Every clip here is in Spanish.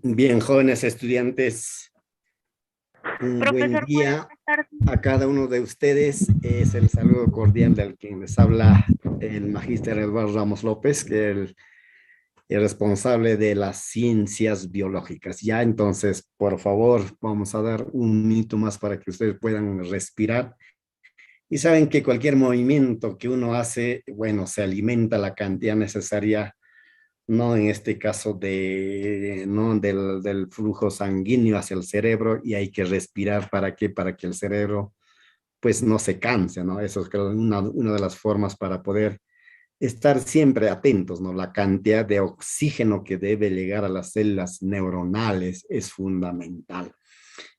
Bien, jóvenes estudiantes, un buen Profesor, ¿puede día pasar? a cada uno de ustedes. Es el saludo cordial del quien les habla el magíster Eduardo Ramos López, que es el responsable de las ciencias biológicas. Ya, entonces, por favor, vamos a dar un minuto más para que ustedes puedan respirar. Y saben que cualquier movimiento que uno hace, bueno, se alimenta la cantidad necesaria, no en este caso ¿no? del flujo sanguíneo hacia el cerebro, y hay que respirar. ¿Para qué? Para que el cerebro pues no se canse, ¿no? Eso es creo, una de las formas para poder estar siempre atentos, ¿no? La cantidad de oxígeno que debe llegar a las células neuronales es fundamental.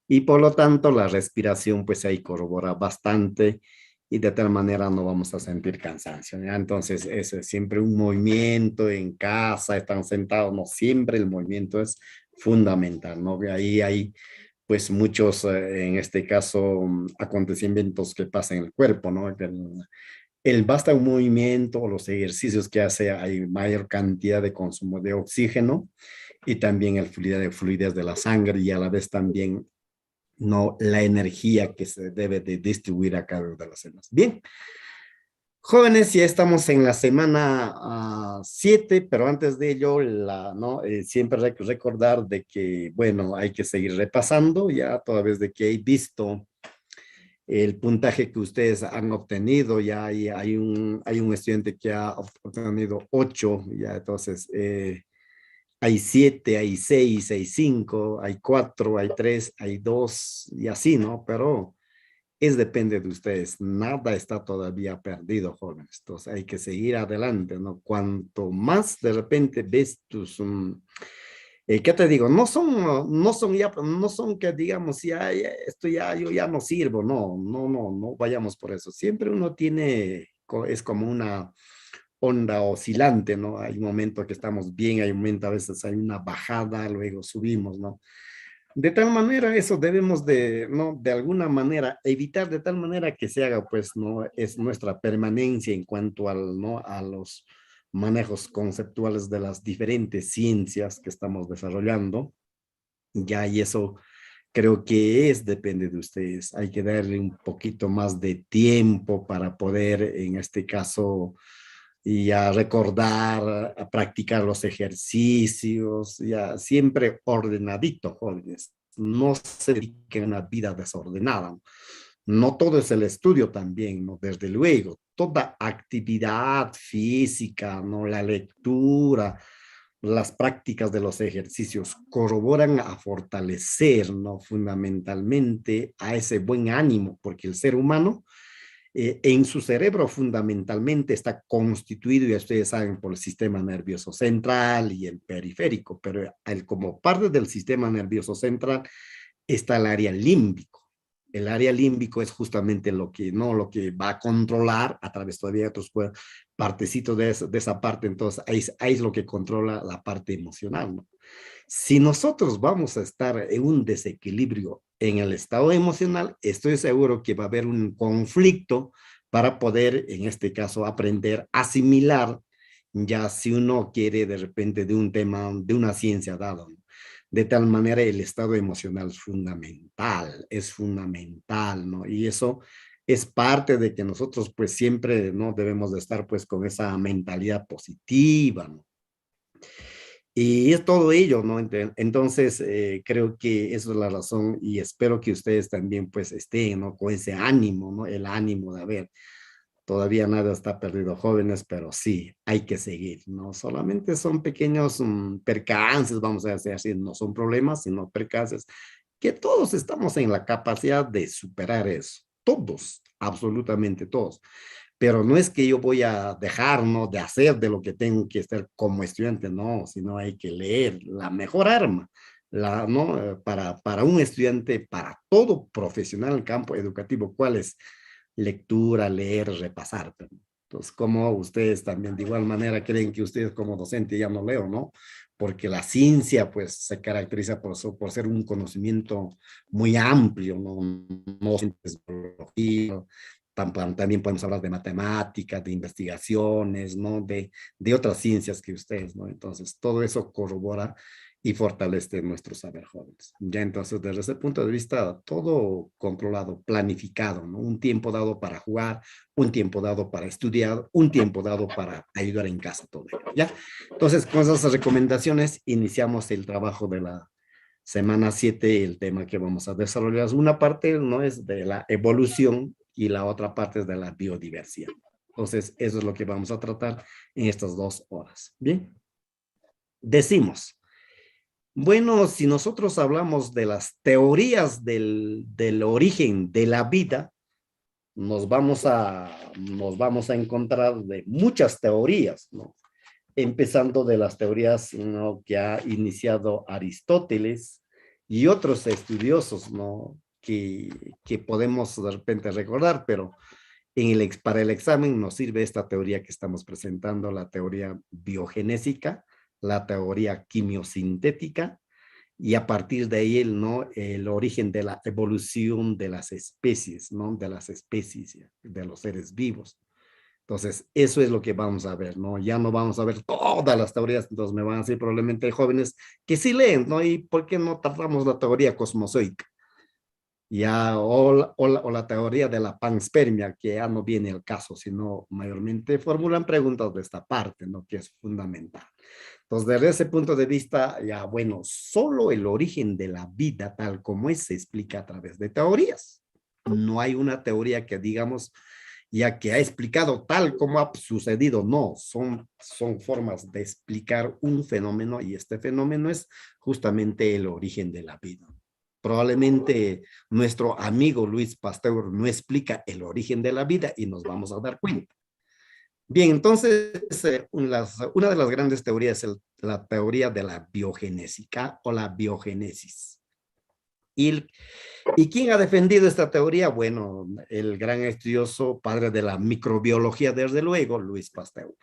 Y por lo tanto, la respiración, pues ahí corrobora bastante y de tal manera no vamos a sentir cansancio, ¿ya? Entonces, eso es siempre un movimiento en casa, están sentados, no siempre el movimiento es fundamental, ¿no? Ahí hay, pues, muchos, en este caso, acontecimientos que pasan en el cuerpo, ¿no? El basta un movimiento o los ejercicios que hace, hay mayor cantidad de consumo de oxígeno y también el fluidez de la sangre y a la vez también no la energía que se debe de distribuir a cada una de las células. Bien, jóvenes, ya estamos en la semana 7, pero antes de ello, ¿no? Siempre hay que recordar de que, bueno, hay que seguir repasando ya toda vez de que he visto el puntaje que ustedes han obtenido. Ya hay un estudiante que ha obtenido 8, ya entonces hay 7, hay 6, hay 5, hay 4, hay 3, hay 2 y así, ¿no? Pero depende de ustedes. Nada está todavía perdido, jóvenes. Entonces hay que seguir adelante, ¿no? Cuanto más de repente ves ¿qué te digo? No son que digamos, esto ya, yo ya no sirvo. No, no, no, no vayamos por eso. Siempre uno tiene, es como una onda oscilante, ¿no? Hay un momento que estamos bien, hay un momento a veces hay una bajada, luego subimos, ¿no? De tal manera, eso debemos de, ¿no? De alguna manera, evitar de tal manera que se haga, pues, ¿no? Es nuestra permanencia en cuanto ¿no? A los manejos conceptuales de las diferentes ciencias que estamos desarrollando. Ya, y eso creo que depende de ustedes. Hay que darle un poquito más de tiempo para poder, en este caso, y a recordar, a practicar los ejercicios, ya siempre ordenadito, jóvenes. No se dediquen a una vida desordenada. No todo es el estudio también, ¿no? Desde luego, toda actividad física, ¿no? La lectura, las prácticas de los ejercicios corroboran a fortalecer, ¿no? Fundamentalmente a ese buen ánimo, porque el ser humano en su cerebro fundamentalmente está constituido, ya ustedes saben, por el sistema nervioso central y el periférico, pero como parte del sistema nervioso central está el área límbico. El área límbico es justamente lo que, ¿no? Lo que va a controlar a través todavía de otros partecitos de esa parte. Entonces, ahí es lo que controla la parte emocional, ¿no? Si nosotros vamos a estar en un desequilibrio en el estado emocional, estoy seguro que va a haber un conflicto para poder, en este caso, aprender a asimilar, ya si uno quiere de repente de un tema, de una ciencia dada, ¿no? De tal manera el estado emocional es fundamental, ¿no? Y eso es parte de que nosotros pues siempre, ¿no? Debemos de estar pues con esa mentalidad positiva, ¿no? Y es todo ello, ¿no? Entonces, creo que eso es la razón y espero que ustedes también pues estén, ¿no? Con ese ánimo, ¿no? El ánimo de ver, todavía nada está perdido, jóvenes, pero sí, hay que seguir, ¿no? Solamente son pequeños percances, vamos a decir así, no son problemas, sino percances, que todos estamos en la capacidad de superar eso, todos, absolutamente todos. Pero no es que yo voy a dejar, ¿no? De hacer de lo que tengo que estar como estudiante, no, sino hay que leer la mejor arma, ¿no? Para un estudiante, para todo profesional en el campo educativo, ¿cuál es? Lectura, leer, repasar. Entonces, como ustedes también de igual manera creen que ustedes como docente ya no leo, ¿no? Porque la ciencia pues se caracteriza por ser un conocimiento muy amplio, ¿no? No es biología, también podemos hablar de matemáticas, de investigaciones, ¿no? De otras ciencias que ustedes, ¿no? Entonces, todo eso corrobora y fortalece nuestro saber jóvenes. Ya entonces, desde ese punto de vista, todo controlado, planificado, ¿no? Un tiempo dado para jugar, un tiempo dado para estudiar, un tiempo dado para ayudar en casa, todo ello, ¿ya? Entonces, con esas recomendaciones, iniciamos el trabajo de la semana 7. El tema que vamos a desarrollar. Una parte no es de la evolución y la otra parte es de la biodiversidad. Entonces, eso es lo que vamos a tratar en estas 2 horas. Bien, decimos, bueno, si nosotros hablamos de las teorías del origen de la vida, nos vamos a encontrar de muchas teorías, ¿no? Empezando de las teorías, ¿no?, que ha iniciado Aristóteles y otros estudiosos, ¿no?, que podemos de repente recordar, pero para el examen nos sirve esta teoría que estamos presentando, la teoría biogenésica, la teoría quimiosintética, y a partir de ahí ¿no?, el origen de la evolución de las especies, ¿no?, de las especies de los seres vivos. Entonces, eso es lo que vamos a ver, ¿no? Ya no vamos a ver todas las teorías, entonces me van a decir probablemente jóvenes que sí leen, ¿no? ¿Y por qué no tratamos la teoría cosmozoica? Ya, o la teoría de la panspermia, que ya no viene el caso, sino mayormente formulan preguntas de esta parte, ¿no?, que es fundamental. Entonces, desde ese punto de vista, ya, bueno, solo el origen de la vida tal como es se explica a través de teorías. No hay una teoría que digamos, ya que ha explicado tal como ha sucedido. No, son formas de explicar un fenómeno y este fenómeno es justamente el origen de la vida. Probablemente nuestro amigo Luis Pasteur no explica el origen de la vida y nos vamos a dar cuenta. Bien, entonces, una de las grandes teorías es la teoría de la biogenésica o la biogénesis. ¿Y quién ha defendido esta teoría? Bueno, el gran estudioso, padre de la microbiología, desde luego, Luis Pasteur.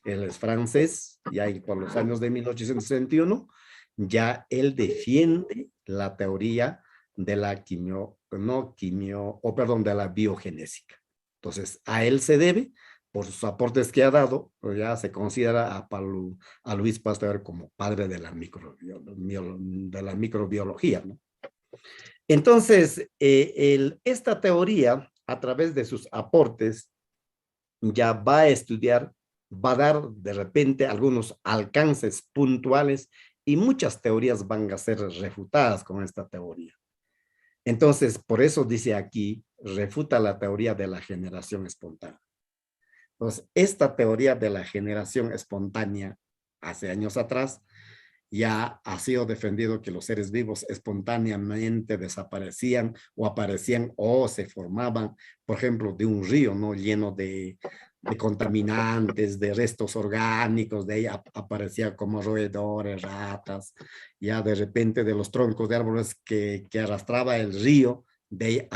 Él es francés, y ahí por los años de 1861, ya él defiende la teoría de la de la biogenésica. Entonces, a él se debe, por sus aportes que ha dado, pues ya se considera a Luis Pasteur como padre de la microbiología, ¿no? Entonces, esta teoría, a través de sus aportes, ya va a estudiar, va a dar de repente algunos alcances puntuales y muchas teorías van a ser refutadas con esta teoría. Entonces, por eso dice aquí, refuta la teoría de la generación espontánea. Entonces, esta teoría de la generación espontánea, hace años atrás, ya ha sido defendido que los seres vivos espontáneamente desaparecían o aparecían o se formaban, por ejemplo, de un río, ¿no?, lleno de contaminantes, de restos orgánicos, de ahí aparecía como roedores, ratas, ya de repente de los troncos de árboles que arrastraba el río, de ahí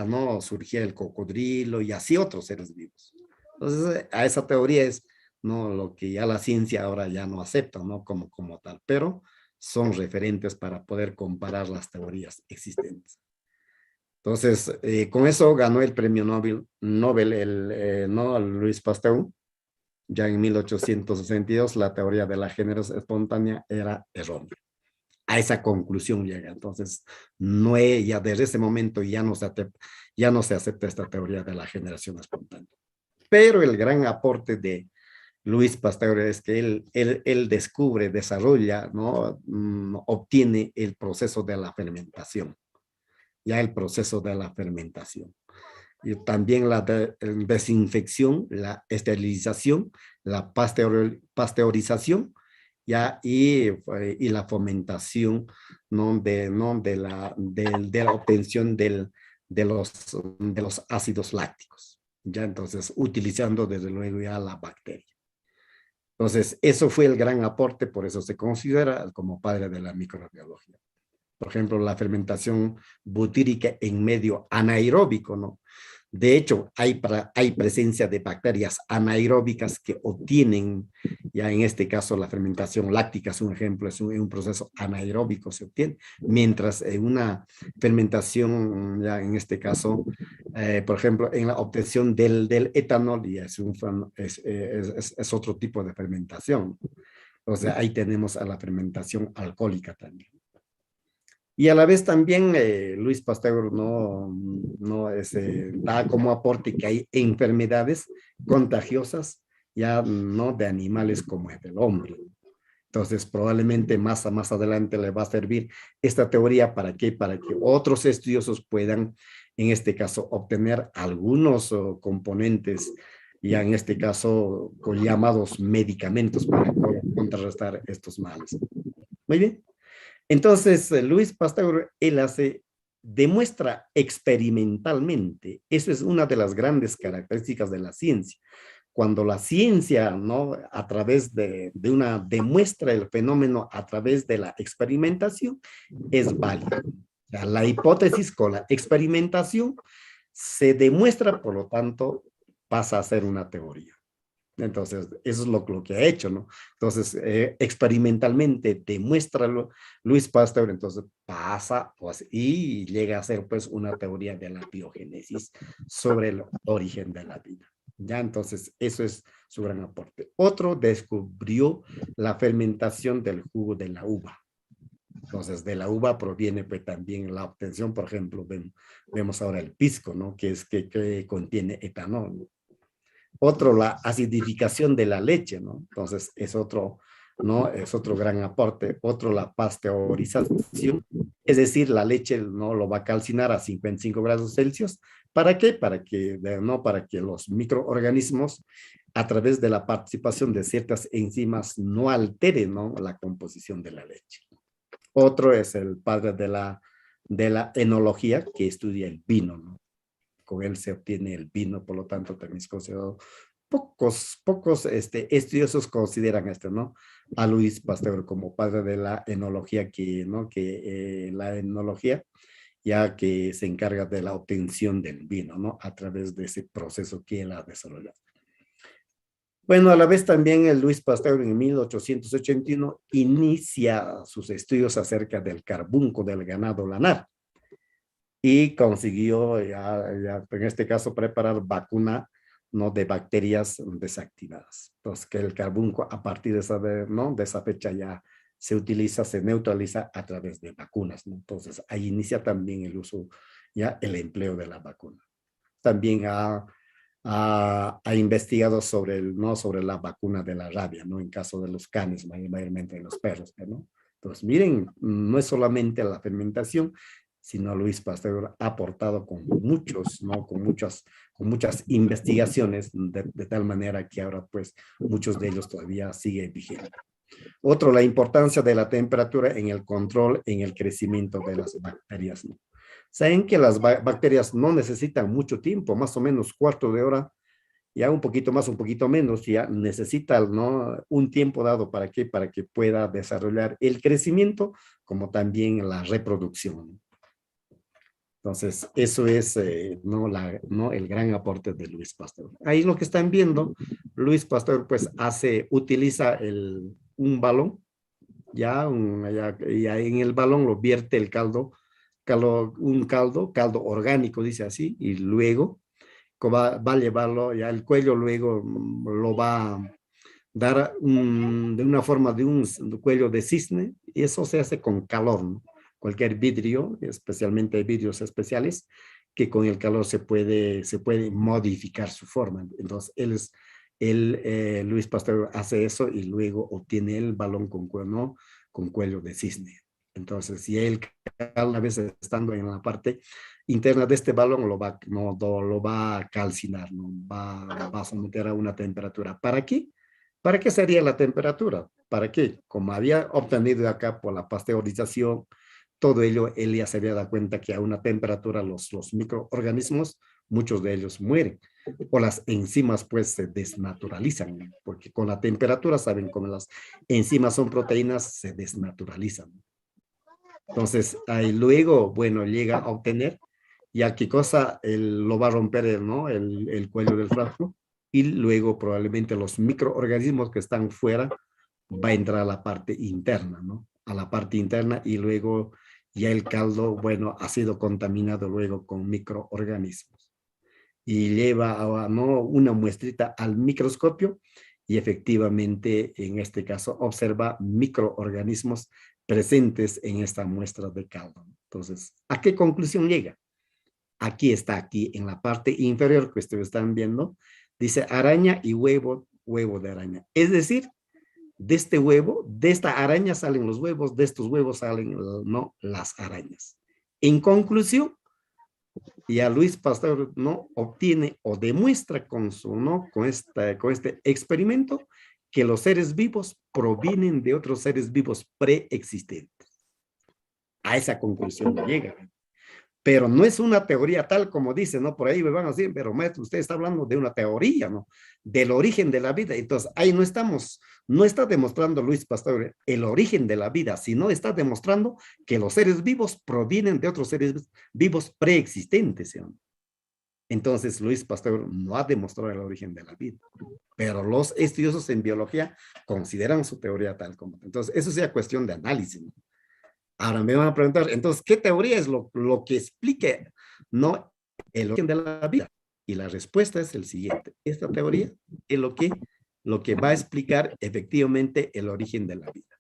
no, surgía el cocodrilo y así otros seres vivos. Entonces, a esa teoría es, ¿no?, lo que ya la ciencia ahora ya no acepta, ¿no?, como tal, pero son referentes para poder comparar las teorías existentes. Entonces, con eso ganó el premio Nobel ¿no?, Luis Pasteur. Ya en 1862 la teoría de la generación espontánea era errónea. A esa conclusión llega. Entonces, ya desde ese momento ya no se acepta esta teoría de la generación espontánea. Pero el gran aporte de Luis Pasteur es que él descubre, desarrolla, ¿no?, obtiene el proceso de la fermentación. Ya el proceso de la fermentación. Y también la desinfección, la esterilización, la pasteurización, ya, y la fomentación, ¿no?, de la obtención de los ácidos lácticos. Ya, entonces, utilizando desde luego ya la bacteria. Entonces, eso fue el gran aporte, por eso se considera como padre de la microbiología. Por ejemplo, la fermentación butírica en medio anaeróbico, ¿no? De hecho, hay presencia de bacterias anaeróbicas que obtienen, ya en este caso la fermentación láctica es un ejemplo, es un proceso anaeróbico se obtiene, mientras en una fermentación, ya en este caso, por ejemplo, en la obtención del etanol, ya es otro tipo de fermentación. O sea, ahí tenemos a la fermentación alcohólica también. Y a la vez también Luis Pasteur da como aporte que hay enfermedades contagiosas ya no de animales como es del hombre. Entonces, probablemente más adelante le va a servir esta teoría para qué, para que otros estudiosos puedan, en este caso, obtener algunos componentes, ya en este caso, con llamados medicamentos para contrarrestar estos males. Muy bien. Entonces, Luis Pasteur, demuestra experimentalmente, eso es una de las grandes características de la ciencia. Cuando la ciencia, ¿no? A través demuestra el fenómeno a través de la experimentación, es válida. O sea, la hipótesis con la experimentación se demuestra, por lo tanto, pasa a ser una teoría. Entonces, eso es lo que ha hecho, ¿no? Entonces, experimentalmente demuéstralo Luis Pasteur, entonces pasa pues, y llega a ser pues una teoría de la biogénesis sobre el origen de la vida. Ya, entonces, eso es su gran aporte. Otro descubrió la fermentación del jugo de la uva. Entonces, de la uva proviene pues también la obtención, por ejemplo, vemos ahora el pisco, ¿no? Que contiene etanol, ¿no? Otro, la acidificación de la leche, ¿no? Entonces, es otro, ¿no? Es otro gran aporte. Otro, la pasteurización, es decir, la leche no lo va a calcinar a 55 grados Celsius. ¿Para qué? Para que los microorganismos, a través de la participación de ciertas enzimas, no alteren, ¿no? La composición de la leche. Otro es el padre de la enología, que estudia el vino, ¿no? Con él se obtiene el vino, por lo tanto también es considerado, pocos estudiosos consideran ¿no? A Luis Pasteur como padre de la enología, ¿no? La enología ya que se encarga de la obtención del vino, ¿no? A través de ese proceso que él ha desarrollado. Bueno, a la vez también el Luis Pasteur en 1881 inicia sus estudios acerca del carbunco del ganado lanar y consiguió en este caso preparar vacuna, ¿no? De bacterias desactivadas. Entonces que el carbunco a partir de ¿no? De esa fecha ya se utiliza, se neutraliza a través de vacunas, ¿no? Entonces ahí inicia también el uso, ya el empleo de la vacuna. También ha investigado sobre, ¿no? Sobre la vacuna de la rabia, ¿no? En caso de los canes, mayormente de los perros, ¿no? Entonces, miren, no es solamente la fermentación, sino Luis Pasteur ha aportado con muchos, ¿no? Con muchas investigaciones, de tal manera que ahora, pues, muchos de ellos todavía siguen vigentes. Otro, la importancia de la temperatura en el control, en el crecimiento de las bacterias, ¿no? Saben que las bacterias no necesitan mucho tiempo, más o menos cuarto de hora, ya un poquito más, un poquito menos, ya necesita, ¿no? Un tiempo dado para que pueda desarrollar el crecimiento, como también la reproducción. Entonces, eso es ¿no? El gran aporte de Luis Pasteur. Ahí lo que están viendo, Luis Pasteur pues utiliza un balón, ya en el balón lo vierte el caldo orgánico, dice así, y luego va a llevarlo, ya el cuello luego lo va a dar de una forma de un cuello de cisne, y eso se hace con calor, ¿no? Cualquier vidrio, especialmente vidrios especiales, que con el calor se puede modificar su forma. Entonces, Luis Pasteur hace eso y luego obtiene el balón con cuello de cisne. Entonces, si él una vez estando en la parte interna de este balón lo va a calcinar, ¿no? Va a someter a una temperatura. ¿Para qué? ¿Para qué sería la temperatura? ¿Para qué? Como había obtenido acá por la pasteurización, todo ello, él ya se había dado cuenta que a una temperatura los microorganismos, muchos de ellos mueren. O las enzimas pues se desnaturalizan, porque con la temperatura, saben, como las enzimas son proteínas, se desnaturalizan. Entonces, ahí luego, bueno, llega a obtener ya qué cosa lo va a romper ¿no? el cuello del frasco y luego probablemente los microorganismos que están fuera va a entrar a la parte interna, ¿no? A la parte interna y luego ya el caldo, bueno, ha sido contaminado luego con microorganismos. Y lleva ¿no? una muestrita al microscopio y efectivamente en este caso observa microorganismos presentes en esta muestra de caldo. Entonces, ¿a qué conclusión llega? Aquí está, aquí en la parte inferior que ustedes están viendo, dice araña y huevo, huevo de araña. Es decir, de este huevo, de esta araña salen los huevos, de estos huevos salen no las arañas. En conclusión, ya Luis Pasteur no obtiene o demuestra con su no con este experimento que los seres vivos provienen de otros seres vivos preexistentes. A esa conclusión llega. Pero no es una teoría tal como dice, ¿no? Por ahí me van a decir, pero maestro, usted está hablando de una teoría, ¿no? Del origen de la vida. Entonces, ahí no está demostrando Luis Pasteur el origen de la vida, sino está demostrando que los seres vivos provienen de otros seres vivos preexistentes, ¿sí? Entonces, Luis Pasteur no ha demostrado el origen de la vida, pero los estudiosos en biología consideran su teoría tal como. Entonces, eso sea cuestión de análisis, ¿no? Ahora me van a preguntar, entonces, ¿qué teoría es lo que explique no el origen de la vida? Y la respuesta es el siguiente. Esta teoría es lo que va a explicar efectivamente el origen de la vida.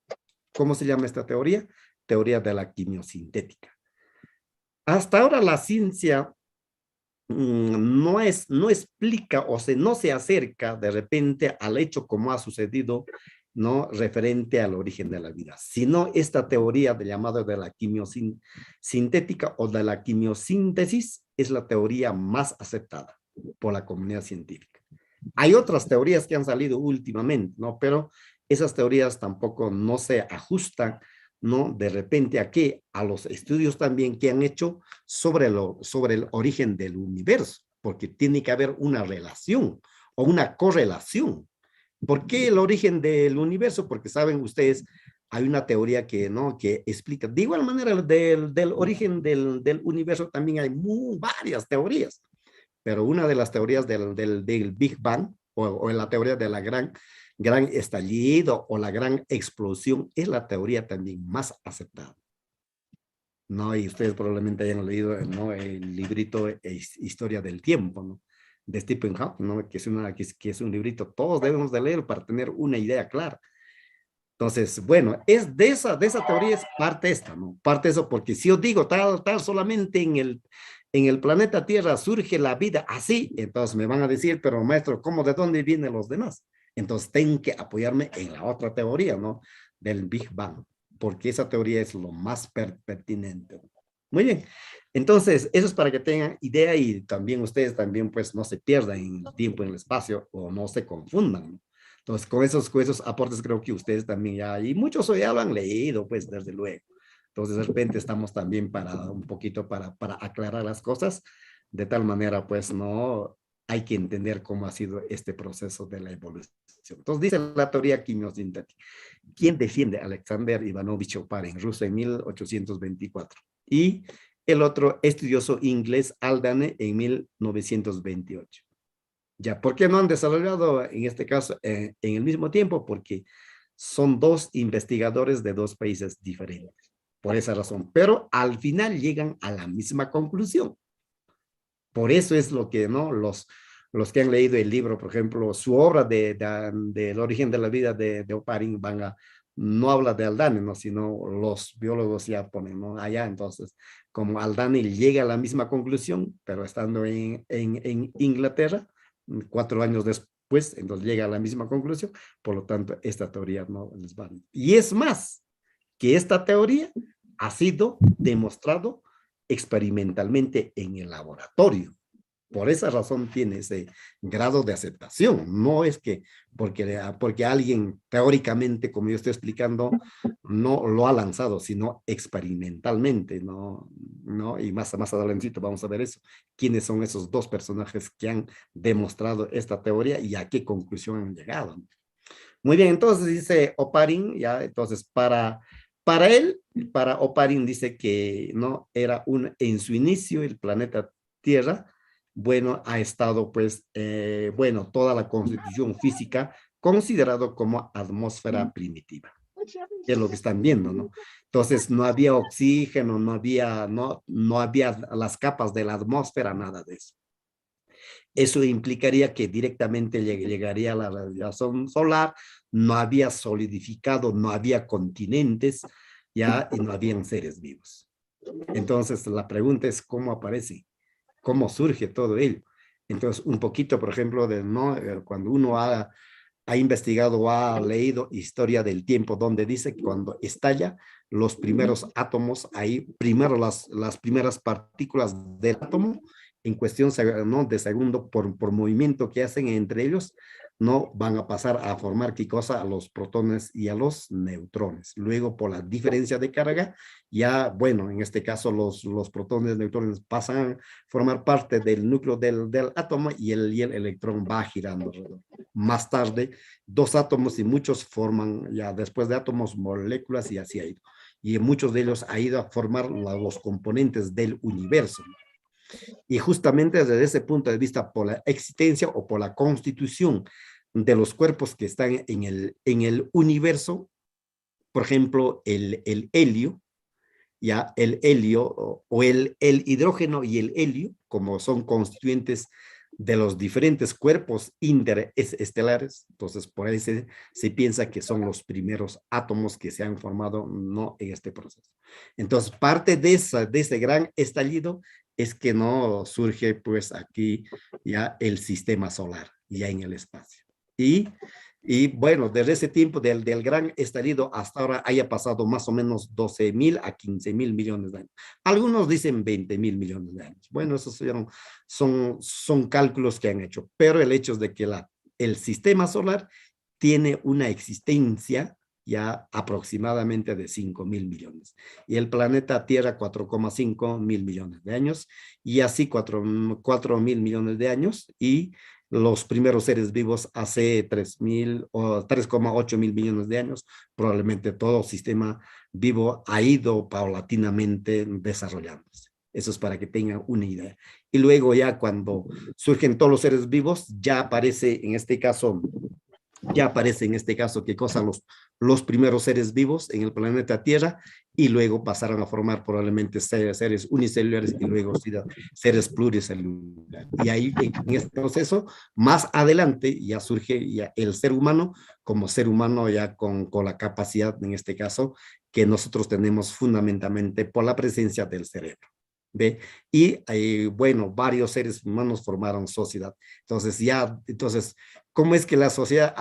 ¿Cómo se llama esta teoría? Teoría de la quimiosintética. Hasta ahora la ciencia no explica no se acerca de repente al hecho como ha sucedido, no referente al origen de la vida, sino esta teoría llamada de la quimiosintética o de la quimiosíntesis es la teoría más aceptada por la comunidad científica. Hay otras teorías que han salido últimamente, ¿no? Pero esas teorías tampoco no se ajustan, ¿no? De repente aquí a los estudios también que han hecho sobre el origen del universo, porque tiene que haber una relación o una correlación. ¿Por qué el origen del universo? Porque saben ustedes, hay una teoría que, ¿no? que explica, de igual manera del origen del universo también hay varias teorías, pero una de las teorías del Big Bang o la teoría de la gran estallido o la gran explosión es la teoría también más aceptada. ¿No? Y ustedes probablemente hayan leído, ¿no? el librito Historia del Tiempo, ¿no? De Stephen Hawking, ¿no? que es un librito, todos debemos de leer para tener una idea clara. Entonces, bueno, es de esa teoría es parte esta, ¿no? Parte eso, porque si yo digo tal, solamente en el planeta Tierra surge la vida así, entonces me van a decir, pero maestro, ¿cómo de dónde vienen los demás? Entonces tengo que apoyarme en la otra teoría, ¿no? Del Big Bang, porque esa teoría es lo más pertinente. Muy bien, entonces eso es para que tengan idea y también ustedes también pues no se pierdan en el tiempo, en el espacio o no se confundan, ¿no? Entonces, con esos aportes creo que ustedes también ya, y muchos ya lo han leído, pues, desde luego. Entonces, de repente estamos también para un poquito para aclarar las cosas, de tal manera, pues, no hay que entender cómo ha sido este proceso de la evolución. Entonces, dice la teoría quimiosintética. ¿Quién defiende? Alexander Ivanovich Oparin, ruso en 1824. Y el otro estudioso inglés, Haldane, en 1928. Ya, ¿por qué no han desarrollado en este caso en el mismo tiempo? Porque son dos investigadores de dos países diferentes, por esa razón. Pero al final llegan a la misma conclusión. Por eso es lo que, ¿no? Los que han leído el libro, por ejemplo, su obra del origen de la vida de Oparin no habla de Haldane, ¿no? Sino los biólogos ya ponen, ¿no? Allá, entonces, como Haldane llega a la misma conclusión, pero estando en Inglaterra, 4 años después, entonces llega a la misma conclusión, por lo tanto, esta teoría no les va. Y es más, que esta teoría ha sido demostrado experimentalmente en el laboratorio. Por esa razón tiene ese grado de aceptación. No es que porque alguien teóricamente, como yo estoy explicando, no lo ha lanzado, sino experimentalmente, ¿no? Y más adelantito vamos a ver eso. ¿Quiénes son esos dos personajes que han demostrado esta teoría y a qué conclusión han llegado? Muy bien, entonces dice Oparin, ya, entonces Para él, para Oparin dice que no era en su inicio el planeta Tierra, bueno, ha estado pues, bueno, toda la constitución física considerado como atmósfera primitiva, que es lo que están viendo, ¿no? Entonces no había oxígeno, no había las capas de la atmósfera, nada de eso. Eso implicaría que directamente llegaría la radiación solar, no había solidificado, no había continentes, ya, y no habían seres vivos. Entonces, la pregunta es cómo aparece, cómo surge todo ello. Entonces, un poquito, por ejemplo, de, ¿no? Cuando uno ha investigado o ha leído historia del tiempo, donde dice que cuando estalla los primeros átomos, ahí primero las primeras partículas del átomo, en cuestión, ¿no?, de segundo por movimiento que hacen entre ellos, no van a pasar a formar qué cosa, a los protones y a los neutrones. Luego, por la diferencia de carga, ya, bueno, en este caso los protones y neutrones pasan a formar parte del núcleo del átomo y el electrón va girando alrededor. Más tarde, dos átomos y muchos forman, ya después de átomos, moléculas y así ha ido. Y muchos de ellos ha ido a formar los componentes del universo. Y justamente desde ese punto de vista, por la existencia o por la constitución de los cuerpos que están en el universo, por ejemplo, el helio, ya el helio o el hidrógeno y el helio, como son constituyentes de los diferentes cuerpos interestelares, entonces por ahí se piensa que son los primeros átomos que se han formado no en este proceso. Entonces parte de ese gran estallido es que no surge pues aquí ya el sistema solar, ya en el espacio. Y bueno, desde ese tiempo del gran estallido hasta ahora haya pasado más o menos 12.000 a 15.000 millones de años. Algunos dicen 20.000 millones de años. Bueno, esos son cálculos que han hecho, pero el hecho es de que el sistema solar tiene una existencia ya aproximadamente de 5.000 millones. Y el planeta Tierra 4,5 mil millones de años, y así 4.000 millones de años, y los primeros seres vivos hace 3.000 o 3,8 mil millones de años. Probablemente todo sistema vivo ha ido paulatinamente desarrollándose. Eso es para que tengan una idea. Y luego ya cuando surgen todos los seres vivos, ya aparece en este caso qué cosa, los primeros seres vivos en el planeta Tierra, y luego pasaron a formar probablemente seres unicelulares y luego seres pluricelulares. Y ahí en este proceso, más adelante ya surge ya el ser humano como ser humano ya con la capacidad, en este caso, que nosotros tenemos fundamentalmente por la presencia del cerebro. ¿Ve? Y bueno, varios seres humanos formaron sociedad. Entonces, ¿cómo es que la sociedad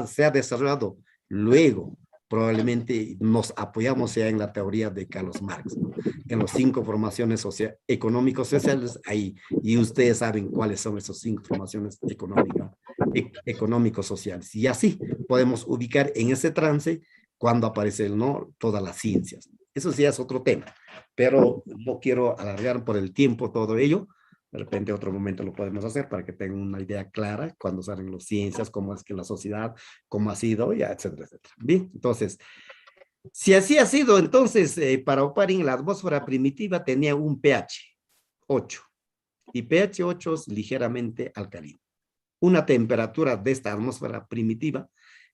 se ha desarrollado? Luego, probablemente nos apoyamos ya en la teoría de Carlos Marx, ¿no? En las 5 formaciones económicos sociales, ahí, y ustedes saben cuáles son esas 5 formaciones económicos sociales. Y así podemos ubicar en ese trance cuando aparecen, ¿no?, todas las ciencias. Eso sí es otro tema, pero no quiero alargar por el tiempo todo ello. De repente otro momento lo podemos hacer para que tengan una idea clara cuando salen las ciencias, cómo es que la sociedad, cómo ha sido, ya, etcétera, etcétera. Bien, entonces, si así ha sido, entonces, para Oparin, la atmósfera primitiva tenía un pH 8, y pH 8 es ligeramente alcalino. Una temperatura de esta atmósfera primitiva,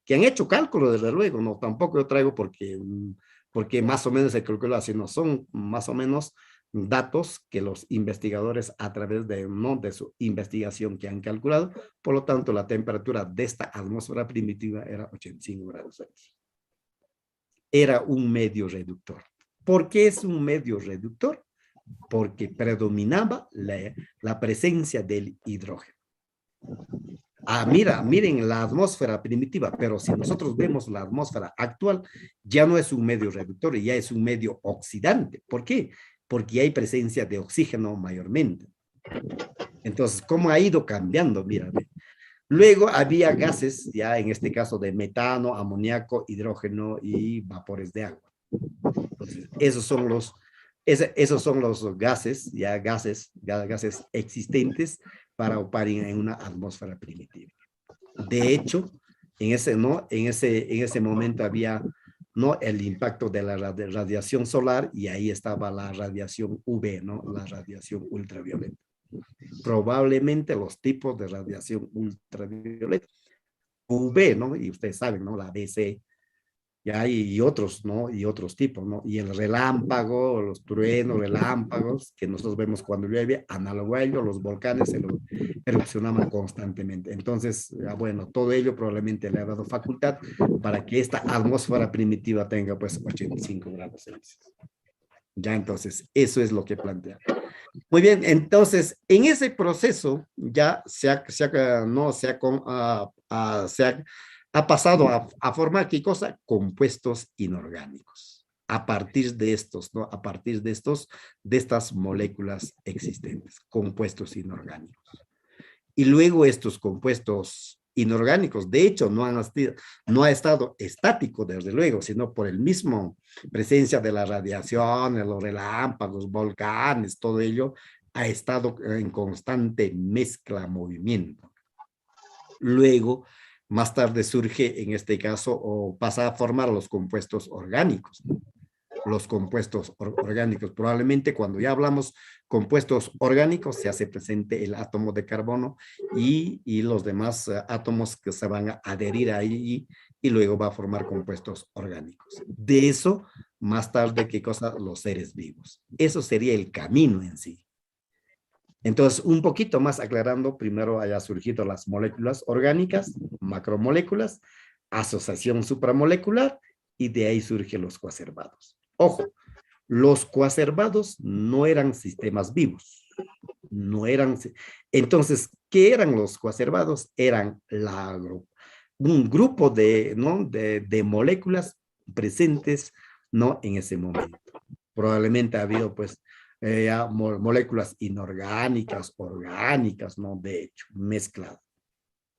que han hecho cálculo, desde luego, no, tampoco yo traigo porque más o menos se calcula así, no son más o menos datos que los investigadores a través de su investigación que han calculado. Por lo tanto, la temperatura de esta atmósfera primitiva era 85 grados Celsius. Era un medio reductor. ¿Por qué es un medio reductor? Porque predominaba la presencia del hidrógeno. Miren la atmósfera primitiva, pero si nosotros vemos la atmósfera actual, ya no es un medio reductor, ya es un medio oxidante. ¿Por qué? Porque hay presencia de oxígeno mayormente. Entonces, ¿cómo ha ido cambiando? Mira, luego había gases, ya en este caso de metano, amoníaco, hidrógeno y vapores de agua. Entonces, esos son los gases, gases existentes para Oparin en una atmósfera primitiva. De hecho, en ese momento había ¿no? El impacto de la radiación solar y ahí estaba la radiación UV, ¿no? La radiación ultravioleta. Probablemente los tipos de radiación ultravioleta, UV, ¿no? Y ustedes saben, ¿no? La BC, ya, y otros, ¿no? Y otros tipos, ¿no? Y el relámpago, los truenos, relámpagos, que nosotros vemos cuando llueve, análogo a ello, los volcanes erupcionaban constantemente. Entonces, bueno, todo ello probablemente le ha dado facultad para que esta atmósfera primitiva tenga, pues, 85 grados Celsius. Ya, entonces, eso es lo que plantea. Muy bien, entonces, en ese proceso ya ha pasado a formar, ¿qué cosa? Compuestos inorgánicos. A partir de estos, ¿no? A partir de estas moléculas existentes, compuestos inorgánicos. Y luego estos compuestos inorgánicos, de hecho, no ha estado estático, desde luego, sino por el mismo presencia de la radiación, de los relámpagos, volcanes, todo ello, ha estado en constante mezcla, movimiento. Luego, más tarde surge, en este caso, o pasa a formar los compuestos orgánicos, ¿no? Los compuestos orgánicos. Probablemente cuando ya hablamos compuestos orgánicos se hace presente el átomo de carbono y los demás átomos que se van a adherir ahí y luego va a formar compuestos orgánicos. De eso, más tarde, ¿qué cosa? Los seres vivos. Eso sería el camino en sí. Entonces, un poquito más aclarando, primero haya surgido las moléculas orgánicas, macromoléculas, asociación supramolecular, y de ahí surgen los coacervados. Ojo, los coacervados no eran sistemas vivos, no eran. Entonces, ¿qué eran los coacervados? Eran un grupo de, ¿no? de moléculas presentes, ¿no? En ese momento. Probablemente ha habido, pues, moléculas inorgánicas, orgánicas, ¿no? De hecho, mezcladas.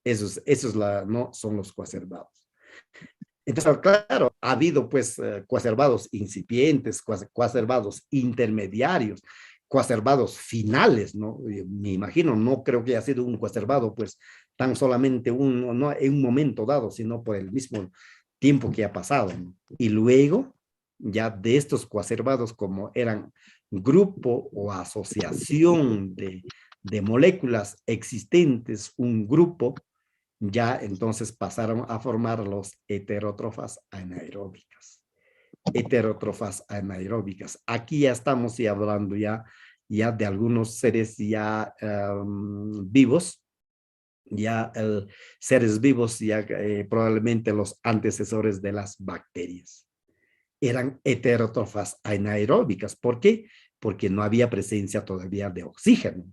Esos ¿no? Son los coacervados. Entonces, claro, ha habido pues coacervados incipientes, coacervados intermediarios, coacervados finales, ¿no? Me imagino, no creo que haya sido un coacervado pues tan solamente no en un momento dado, sino por el mismo tiempo que ha pasado, ¿no? Y luego, ya de estos coacervados, como eran grupo o asociación de moléculas existentes, un grupo, ya entonces pasaron a formar los heterótrofas anaeróbicas. Heterótrofas anaeróbicas. Aquí ya estamos hablando ya de algunos seres ya vivos, ya seres vivos, ya probablemente los antecesores de las bacterias. Eran heterótrofas anaeróbicas. ¿Por qué? Porque no había presencia todavía de oxígeno.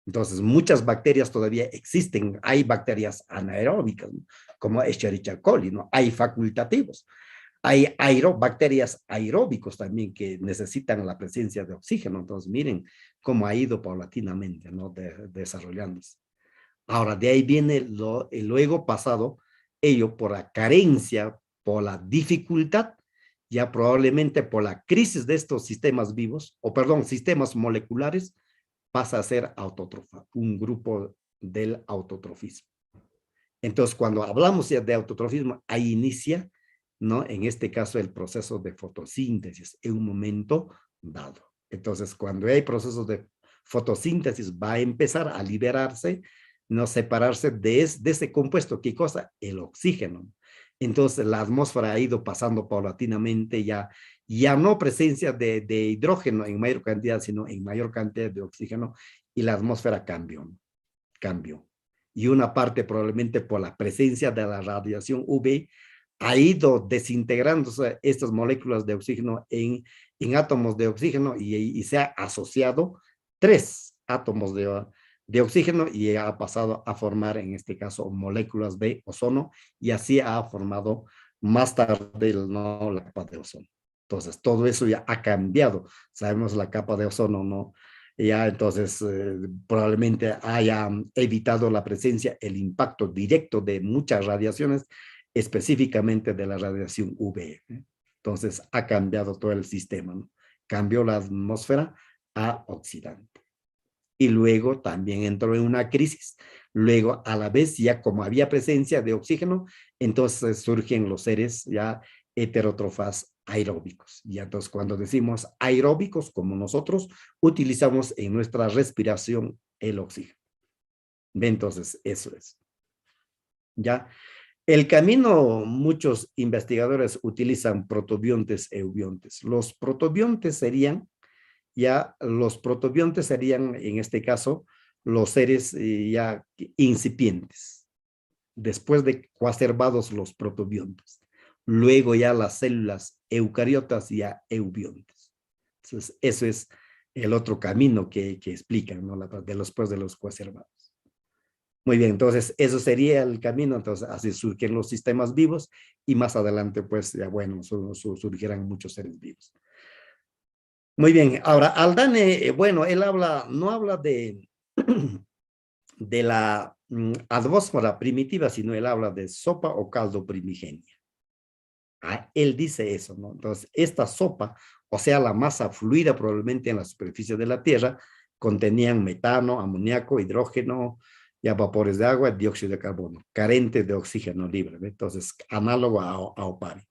Entonces, muchas bacterias todavía existen. Hay bacterias anaeróbicas, ¿no? Como Escherichia coli, ¿no? Hay facultativos. Hay bacterias aeróbicos también que necesitan la presencia de oxígeno. Entonces, miren cómo ha ido paulatinamente, ¿no? Desarrollándose. Ahora, de ahí viene el luego pasado, ello por la carencia, por la dificultad, ya probablemente por la crisis de estos sistemas vivos, o perdón, sistemas moleculares, pasa a ser autótrofa, un grupo del autotrofismo. Entonces, cuando hablamos ya de autotrofismo, ahí inicia, ¿no? En este caso, el proceso de fotosíntesis en un momento dado. Entonces, cuando hay procesos de fotosíntesis, va a empezar a liberarse, no separarse de ese compuesto. ¿Qué cosa? El oxígeno. Entonces, la atmósfera ha ido pasando paulatinamente ya no presencia de hidrógeno en mayor cantidad, sino en mayor cantidad de oxígeno, y la atmósfera cambió. Y una parte probablemente por la presencia de la radiación UV ha ido desintegrándose estas moléculas de oxígeno en átomos de oxígeno y se ha asociado 3 átomos de oxígeno y ha pasado a formar en este caso moléculas de ozono y así ha formado más tarde la capa de ozono. Entonces todo eso ya ha cambiado. Sabemos la capa de ozono, ¿no? Ya entonces probablemente haya evitado la presencia, el impacto directo de muchas radiaciones, específicamente de la radiación UV. Entonces ha cambiado todo el sistema, ¿no? Cambió la atmósfera a oxidante. Y luego también entró en una crisis. Luego, a la vez, ya como había presencia de oxígeno, entonces surgen los seres ya heterótrofas aeróbicos. Y entonces cuando decimos aeróbicos, como nosotros, utilizamos en nuestra respiración el oxígeno. Entonces, eso es. ¿Ya? El camino, muchos investigadores utilizan protobiontes e eubiontes. Los protobiontes serían, en este caso, los seres ya incipientes, después de coacervados los protobiontes. Luego ya las células eucariotas ya eubiontes. Entonces, eso es el otro camino que explican, ¿no? Después de los coacervados. Muy bien, entonces eso sería el camino, entonces así surgen los sistemas vivos y más adelante pues ya bueno, surgirán muchos seres vivos. Muy bien, ahora Aldane, bueno, él no habla de, de la atmósfera primitiva, sino él habla de sopa o caldo primigenia. Él dice eso, ¿no? Entonces, esta sopa, o sea, la masa fluida probablemente en la superficie de la Tierra, contenían metano, amoníaco, hidrógeno, ya vapores de agua, dióxido de carbono, carente de oxígeno libre, ¿ve? Entonces, análogo a Opari.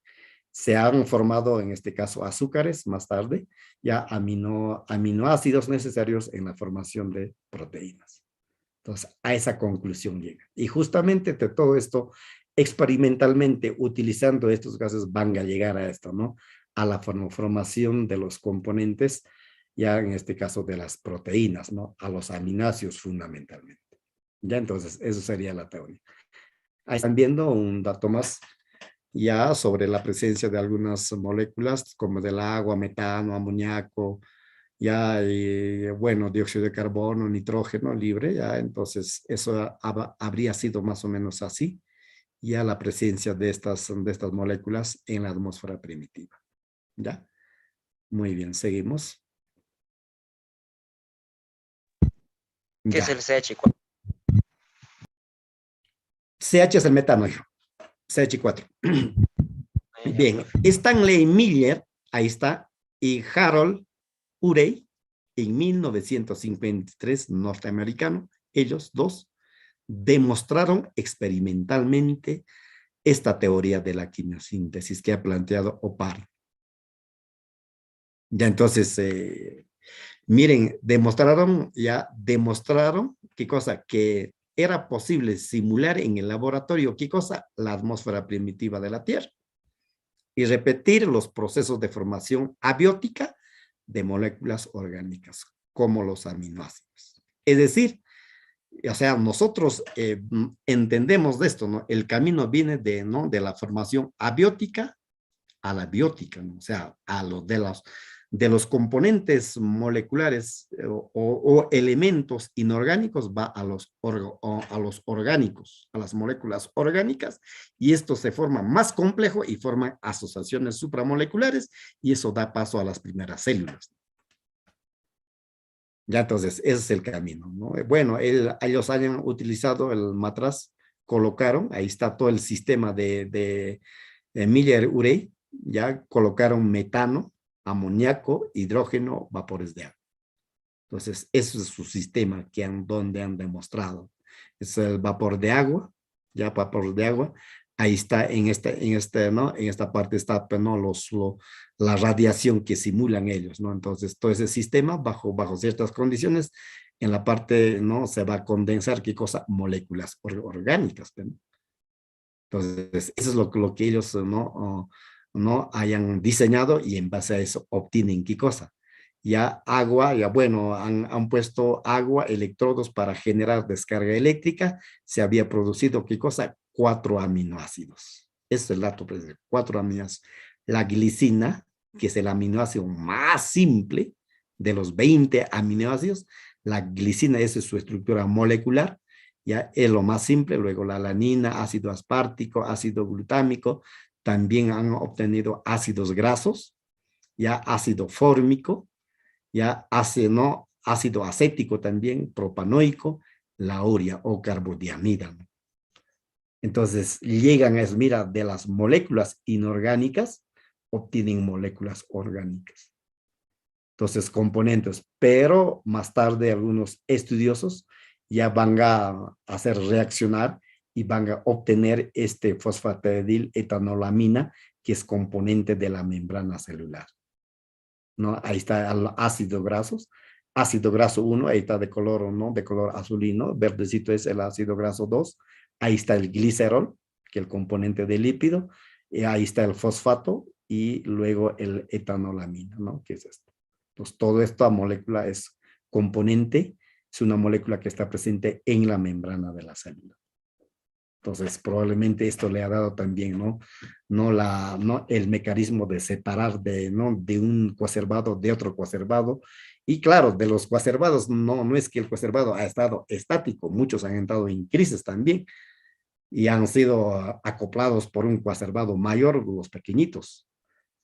Se han formado, en este caso, azúcares más tarde, ya aminoácidos necesarios en la formación de proteínas. Entonces, a esa conclusión llega. Y justamente de todo esto, experimentalmente, utilizando estos gases, van a llegar a esto, ¿no? A la formación de los componentes, ya en este caso de las proteínas, ¿no? A los aminoácidos fundamentalmente. Ya entonces, eso sería la teoría. Ahí están viendo un dato más ya sobre la presencia de algunas moléculas como del agua, metano, amoníaco, ya, bueno, dióxido de carbono, nitrógeno libre, ya, entonces eso habría sido más o menos así, ya la presencia de estas moléculas en la atmósfera primitiva, ¿ya? Muy bien, seguimos. ¿Qué es Ya. el CH4? CH es el metano, hijo. CH4. Bien, Stanley Miller, ahí está, y Harold Urey, en 1953, norteamericano, ellos dos, demostraron experimentalmente esta teoría de la quimiosíntesis que ha planteado Opari. Ya entonces, miren, demostraron, ¿qué cosa? Que era posible simular en el laboratorio, ¿qué cosa? La atmósfera primitiva de la Tierra y repetir los procesos de formación abiótica de moléculas orgánicas, como los aminoácidos. Es decir, o sea, nosotros entendemos de esto, ¿no? El camino viene de, ¿no? De la formación abiótica a la biótica, ¿no? O sea, de los componentes moleculares o elementos inorgánicos va a los orgánicos, a las moléculas orgánicas, y esto se forma más complejo y forman asociaciones supramoleculares, y eso da paso a las primeras células. Ya entonces, ese es el camino, ¿no? Bueno, ellos hayan utilizado el matraz, colocaron, ahí está todo el sistema de Miller-Urey, ya colocaron metano, amoníaco, hidrógeno, vapores de agua. Entonces, eso es su sistema donde han demostrado. Es el vapor de agua, ya vapor de agua. Ahí está, ¿no? En esta parte está, pues, ¿no? La radiación que simulan ellos, ¿no? Entonces, todo ese sistema, bajo ciertas condiciones, en la parte, ¿no? Se va a condensar, ¿qué cosa? Moléculas orgánicas, ¿no? Entonces, eso es lo que ellos, ¿no? Hayan diseñado, y en base a eso obtienen qué cosa. Ya agua, ya bueno, han puesto agua, electrodos para generar descarga eléctrica. Se había producido qué cosa? 4 aminoácidos. Ese es el dato, pues, 4 aminoácidos. La glicina, que es el aminoácido más simple de los 20 aminoácidos. La glicina, esa es su estructura molecular. Ya es lo más simple. Luego la alanina, ácido aspartico, ácido glutámico. También han obtenido ácidos grasos, ya ácido fórmico, ya ácido acético también, propanoico, la urea o carbodiamida. Entonces llegan a eso, mira, de las moléculas inorgánicas obtienen moléculas orgánicas. Entonces, componentes, pero más tarde algunos estudiosos ya van a hacer reaccionar y van a obtener este fosfatidil etanolamina, que es componente de la membrana celular, ¿no? Ahí está el ácido grasos. Ácido graso 1, ahí está de color, ¿no? De color azulino, verdecito es el ácido graso 2. Ahí está el glicerol, que es el componente del lípido, y ahí está el fosfato, y luego el etanolamina, ¿no? Que es esto. Entonces, toda esta molécula es componente, es una molécula que está presente en la membrana de la célula. Entonces, probablemente esto le ha dado también, ¿no? No el mecanismo de separar ¿no? de un coacervado de otro coacervado. Y claro, de los coacervados, no es que el coacervado ha estado estático, muchos han entrado en crisis también y han sido acoplados por un coacervado mayor, los pequeñitos,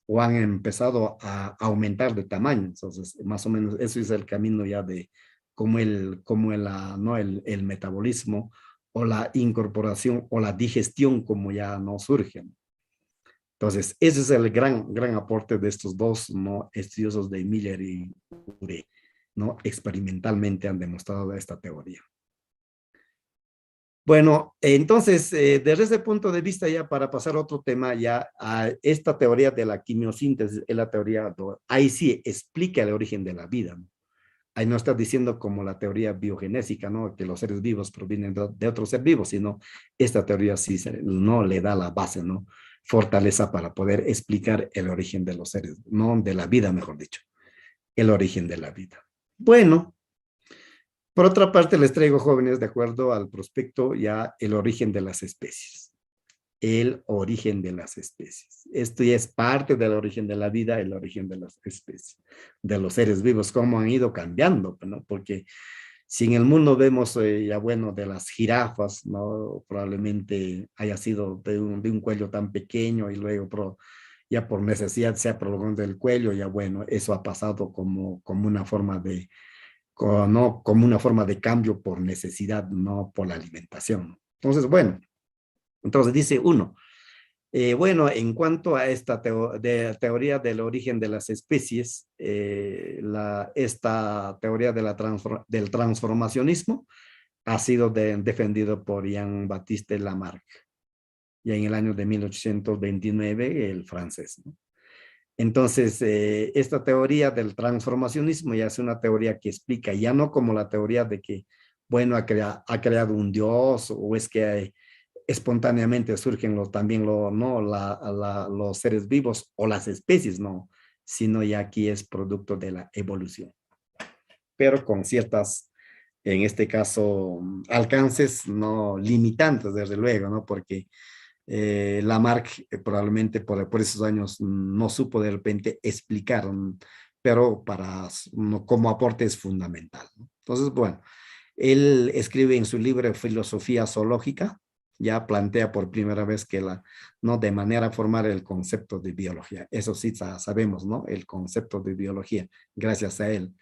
o han empezado a aumentar de tamaño. Entonces, más o menos, eso es el camino ya de ¿no? el metabolismo o la incorporación o la digestión como ya no surgen. Entonces, ese es el gran aporte de estos dos, ¿no? Estudiosos de Miller y Urey, ¿no? Experimentalmente han demostrado esta teoría. Bueno, entonces, desde ese punto de vista ya para pasar a otro tema, ya a esta teoría de la quimiosíntesis, es la teoría, ahí sí explica el origen de la vida, ¿no? Ahí no está diciendo como la teoría biogenésica, ¿no? Que los seres vivos provienen de otros seres vivos, sino esta teoría sí no le da la base, ¿no? Fortaleza para poder explicar el origen de los seres, no de la vida, mejor dicho, el origen de la vida. Bueno, por otra parte les traigo, jóvenes, de acuerdo al prospecto, ya el origen de las especies. El origen de las especies. Esto ya es parte del origen de la vida, el origen de las especies, de los seres vivos, cómo han ido cambiando, ¿no? Porque si en el mundo vemos, ya bueno, de las jirafas, ¿no? Probablemente haya sido de un cuello tan pequeño y luego ya por necesidad se ha prolongado el cuello, ya bueno, eso ha pasado como una forma de, ¿no? Como una forma de cambio por necesidad, no por la alimentación. Entonces, bueno, entonces dice uno, bueno, en cuanto a esta teoría del origen de las especies, esta teoría de del transformacionismo ha sido defendido por Jean-Baptiste Lamarck, ya en el año de 1829, el francés, ¿no? Entonces, esta teoría del transformacionismo ya es una teoría que explica, ya no como la teoría de que, bueno, ha creado un dios o es que espontáneamente surgen también ¿no? los seres vivos o las especies, no, sino ya aquí es producto de la evolución, pero con ciertas, en este caso, alcances no limitantes, desde luego, ¿no? Porque Lamarck probablemente por esos años no supo de repente explicar, pero como aporte es fundamental, ¿no? Entonces, bueno, él escribe en su libro Filosofía Zoológica, ya plantea por primera vez que no de manera formal el concepto de biología. Eso sí sabemos, ¿no? El concepto de biología, gracias a él.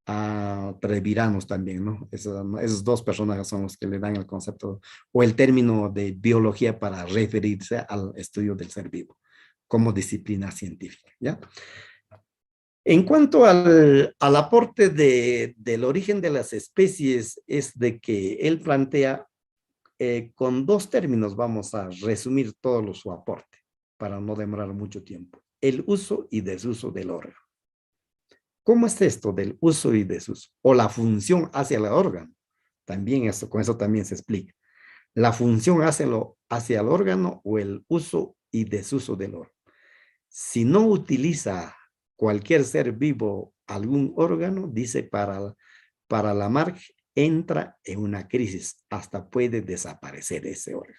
A Treviranos también, ¿no? Esos dos personajes son los que le dan el concepto o el término de biología para referirse al estudio del ser vivo como disciplina científica, ¿ya? En cuanto al aporte del origen de las especies, es de que él plantea con dos términos, vamos a resumir todo su aporte para no demorar mucho tiempo: el uso y desuso del órgano. ¿Cómo es esto del uso y desuso? O la función hacia el órgano. También eso, con eso también se explica. La función hacia el órgano o el uso y desuso del órgano. Si no utiliza cualquier ser vivo algún órgano, dice para Lamarck, entra en una crisis, hasta puede desaparecer ese órgano.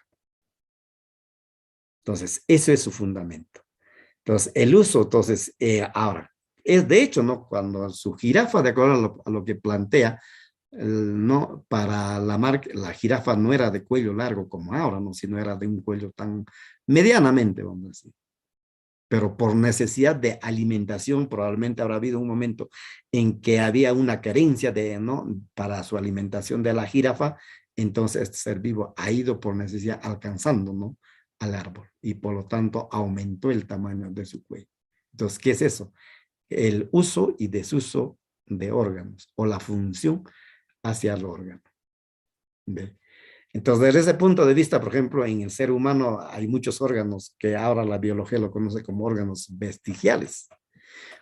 Entonces, eso es su fundamento. Entonces, el uso, entonces, ahora, es de hecho, ¿no? Cuando su jirafa, de acuerdo a lo que plantea, no, para Lamarck, la jirafa no era de cuello largo como ahora, ¿no? Sino era de un cuello tan medianamente, vamos a decir. Pero por necesidad de alimentación, probablemente habrá habido un momento en que había una carencia ¿no? para su alimentación de la jirafa, entonces este ser vivo ha ido por necesidad alcanzando, ¿no? al árbol y por lo tanto aumentó el tamaño de su cuello. Entonces, ¿qué es eso? El uso y desuso de órganos o la función hacia el órgano. ¿Ve? Entonces, desde ese punto de vista, por ejemplo, en el ser humano hay muchos órganos que ahora la biología lo conoce como órganos vestigiales.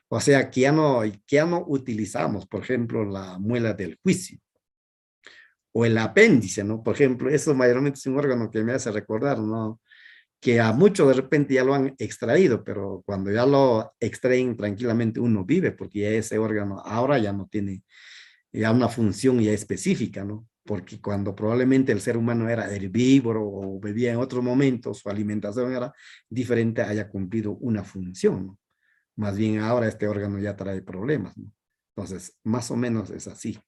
O sea, que ya no utilizamos, por ejemplo, la muela del juicio o el apéndice, ¿no? Por ejemplo, eso mayormente es un órgano que me hace recordar, ¿no? Que a muchos de repente ya lo han extraído, pero cuando ya lo extraen tranquilamente uno vive, porque ya ese órgano ahora ya no tiene ya una función ya específica, ¿no? Porque cuando probablemente el ser humano era herbívoro o vivía en otros momentos, su alimentación era diferente, haya cumplido una función, ¿no? Más bien ahora este órgano ya trae problemas, ¿no? Entonces, más o menos es así.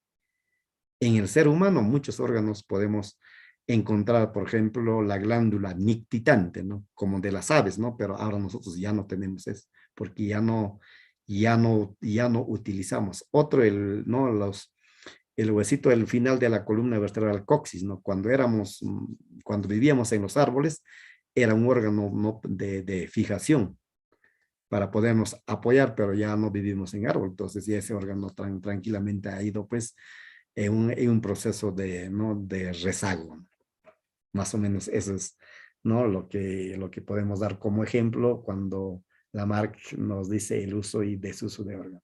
En el ser humano, muchos órganos podemos encontrar, por ejemplo, la glándula nictitante, ¿no? Como de las aves, ¿no? Pero ahora nosotros ya no tenemos eso, porque ya no utilizamos. Otro, ¿no? El huesito del final de la columna vertebral coxis, ¿no? Cuando vivíamos en los árboles, era un órgano, ¿no? de fijación para podernos apoyar, pero ya no vivimos en árbol, entonces ya ese órgano tranquilamente ha ido pues en un proceso de, ¿no? de rezago. Más o menos eso es, ¿no? Lo que podemos dar como ejemplo cuando Lamarck nos dice el uso y desuso de órganos.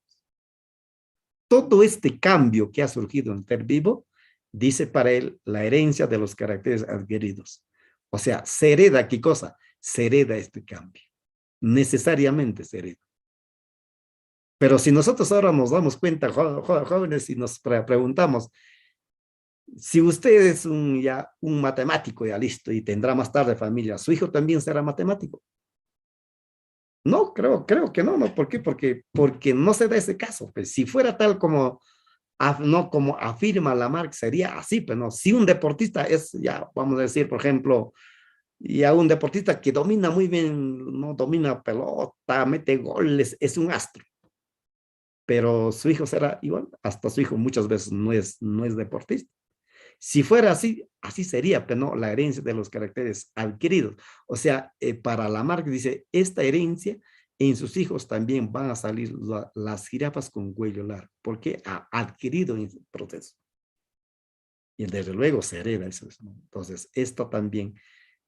Todo este cambio que ha surgido en el ser vivo, dice para él la herencia de los caracteres adquiridos. O sea, se hereda, ¿qué cosa? Se hereda este cambio. Necesariamente se hereda. Pero si nosotros ahora nos damos cuenta, jóvenes, y nos preguntamos, si usted es un matemático ya listo y tendrá más tarde familia, ¿su hijo también será matemático? No, creo que no, ¿no? ¿Por qué? Porque no se da ese caso. Pues si fuera tal como, no como afirma Lamarck, sería así, pero no. Si un deportista es, ya vamos a decir, por ejemplo, ya un deportista que domina muy bien, no domina pelota, mete goles, es un astro. Pero su hijo será igual, hasta su hijo muchas veces no es deportista. Si fuera así, así sería, pero no, la herencia de los caracteres adquiridos. O sea, para Lamarck dice, esta herencia en sus hijos también van a salir las jirafas con cuello largo, porque ha adquirido en el proceso. Y desde luego se hereda eso, ¿no? Entonces, esto también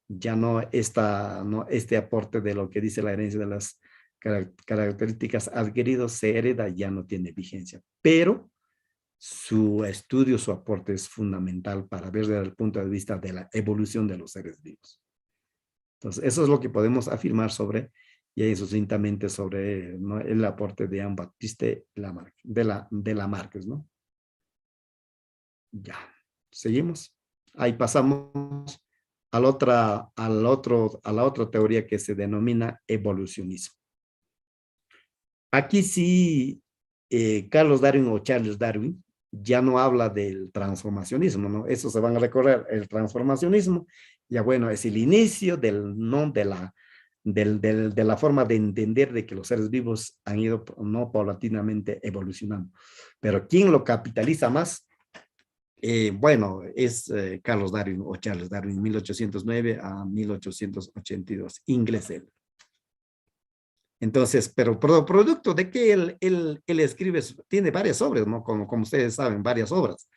ya no está, no, este aporte de lo que dice la herencia de las características adquiridas se hereda, ya no tiene vigencia. Pero su estudio, su aporte es fundamental para ver desde el punto de vista de la evolución de los seres vivos. Entonces, eso es lo que podemos afirmar sobre, y ahí sucintamente sobre, ¿no? el aporte de Jean-Baptiste Lamarck, de Lamarck, ¿no? Ya, seguimos. Ahí pasamos a la otra teoría que se denomina evolucionismo. Aquí sí, Carlos Darwin o Charles Darwin ya no habla del transformacionismo, ¿no? Eso se van a recorrer. El transformacionismo, ya bueno, es el inicio ¿no? de la forma de entender de que los seres vivos han ido, ¿no? paulatinamente evolucionando. Pero ¿quién lo capitaliza más? Bueno, es Carlos Darwin o Charles Darwin, 1809 a 1882, inglés él. Entonces, pero producto de que él escribe, tiene varias obras, ¿no? Como ustedes saben, varias obras.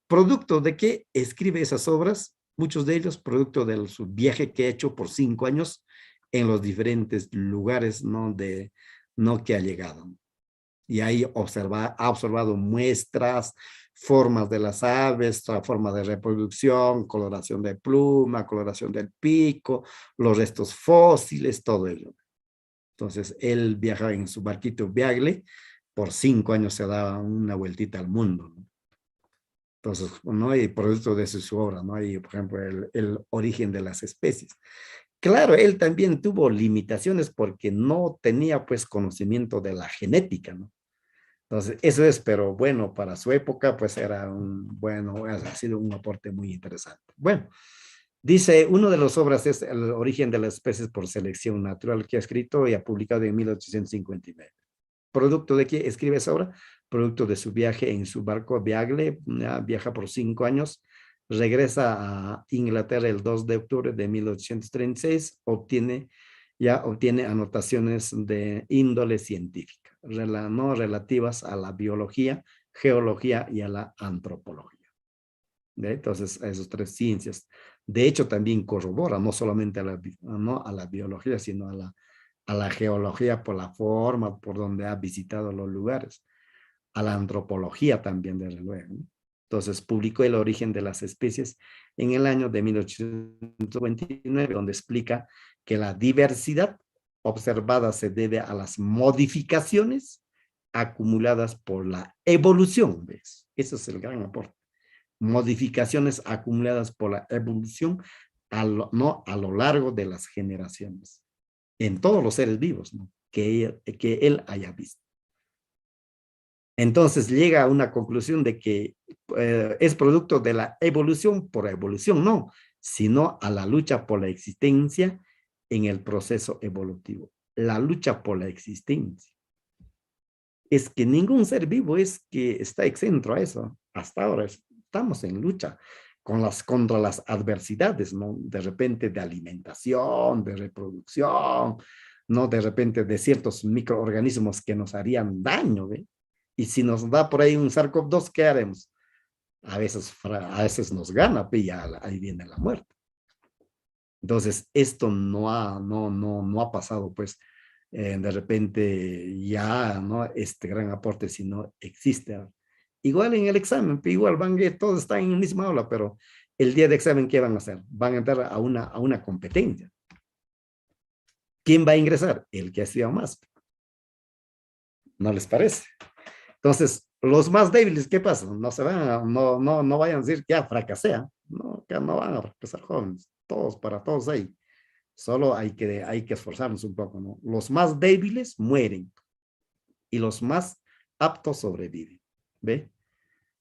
Producto de que escribe esas obras, muchos de ellos producto de su viaje que ha hecho por 5 años en los diferentes lugares, ¿no? ¿no? que ha llegado. Y ahí ha observado muestras, formas de las aves, forma de reproducción, coloración de pluma, coloración del pico, los restos fósiles, todo ello. Entonces, él viajaba en su barquito Beagle, por 5 años se daba una vueltita al mundo, ¿no? Entonces, ¿no? Y producto de su obra, ¿no? Y, por ejemplo, el origen de las especies. Claro, él también tuvo limitaciones porque no tenía, pues, conocimiento de la genética, ¿no? Entonces, eso es, pero bueno, para su época, pues, bueno, ha sido un aporte muy interesante. Bueno, dice, una de las obras es El origen de las especies por selección natural, que ha escrito y ha publicado en 1859. ¿Producto de qué escribe esa obra? Producto de su viaje en su barco Beagle, viaja por 5 años, regresa a Inglaterra el 2 de octubre de 1836, obtiene anotaciones de índole científica, no relativas a la biología, geología y a la antropología. ¿Ve? Entonces, a esas tres ciencias. De hecho, también corrobora no solamente no a la biología, sino a la geología por la forma, por donde ha visitado los lugares, a la antropología también, desde luego, ¿no? Entonces, publicó El origen de las especies en el año de 1829, donde explica que la diversidad observada se debe a las modificaciones acumuladas por la evolución, ¿ves? Ese es el gran aporte. Modificaciones acumuladas por la evolución no, a lo largo de las generaciones, en todos los seres vivos, ¿no? que él haya visto. Entonces llega a una conclusión de que es producto de la evolución por evolución, no, sino a la lucha por la existencia en el proceso evolutivo. La lucha por la existencia. Es que ningún ser vivo es que está exento a eso. Hasta ahora estamos en lucha contra las adversidades, ¿no? De repente de alimentación, de reproducción, ¿no? De repente de ciertos microorganismos que nos harían daño, ¿ve? Y si nos da por ahí un SARS-CoV-2, ¿qué haremos? A veces nos gana, y ya ahí viene la muerte. Entonces, esto no ha pasado, pues, de repente ya, ¿no? Este gran aporte, sino existe. Igual en el examen, igual todos están en el mismo aula, pero el día de examen, ¿qué van a hacer? Van a entrar a una competencia. ¿Quién va a ingresar? El que ha estudiado más. ¿No les parece? Entonces, los más débiles, ¿qué pasa? No vayan a decir que ya fracasé. No, que no van a fracasar, jóvenes. Todos, para todos hay. Solo hay que esforzarnos un poco, ¿no? Los más débiles mueren y los más aptos sobreviven. ¿Ve?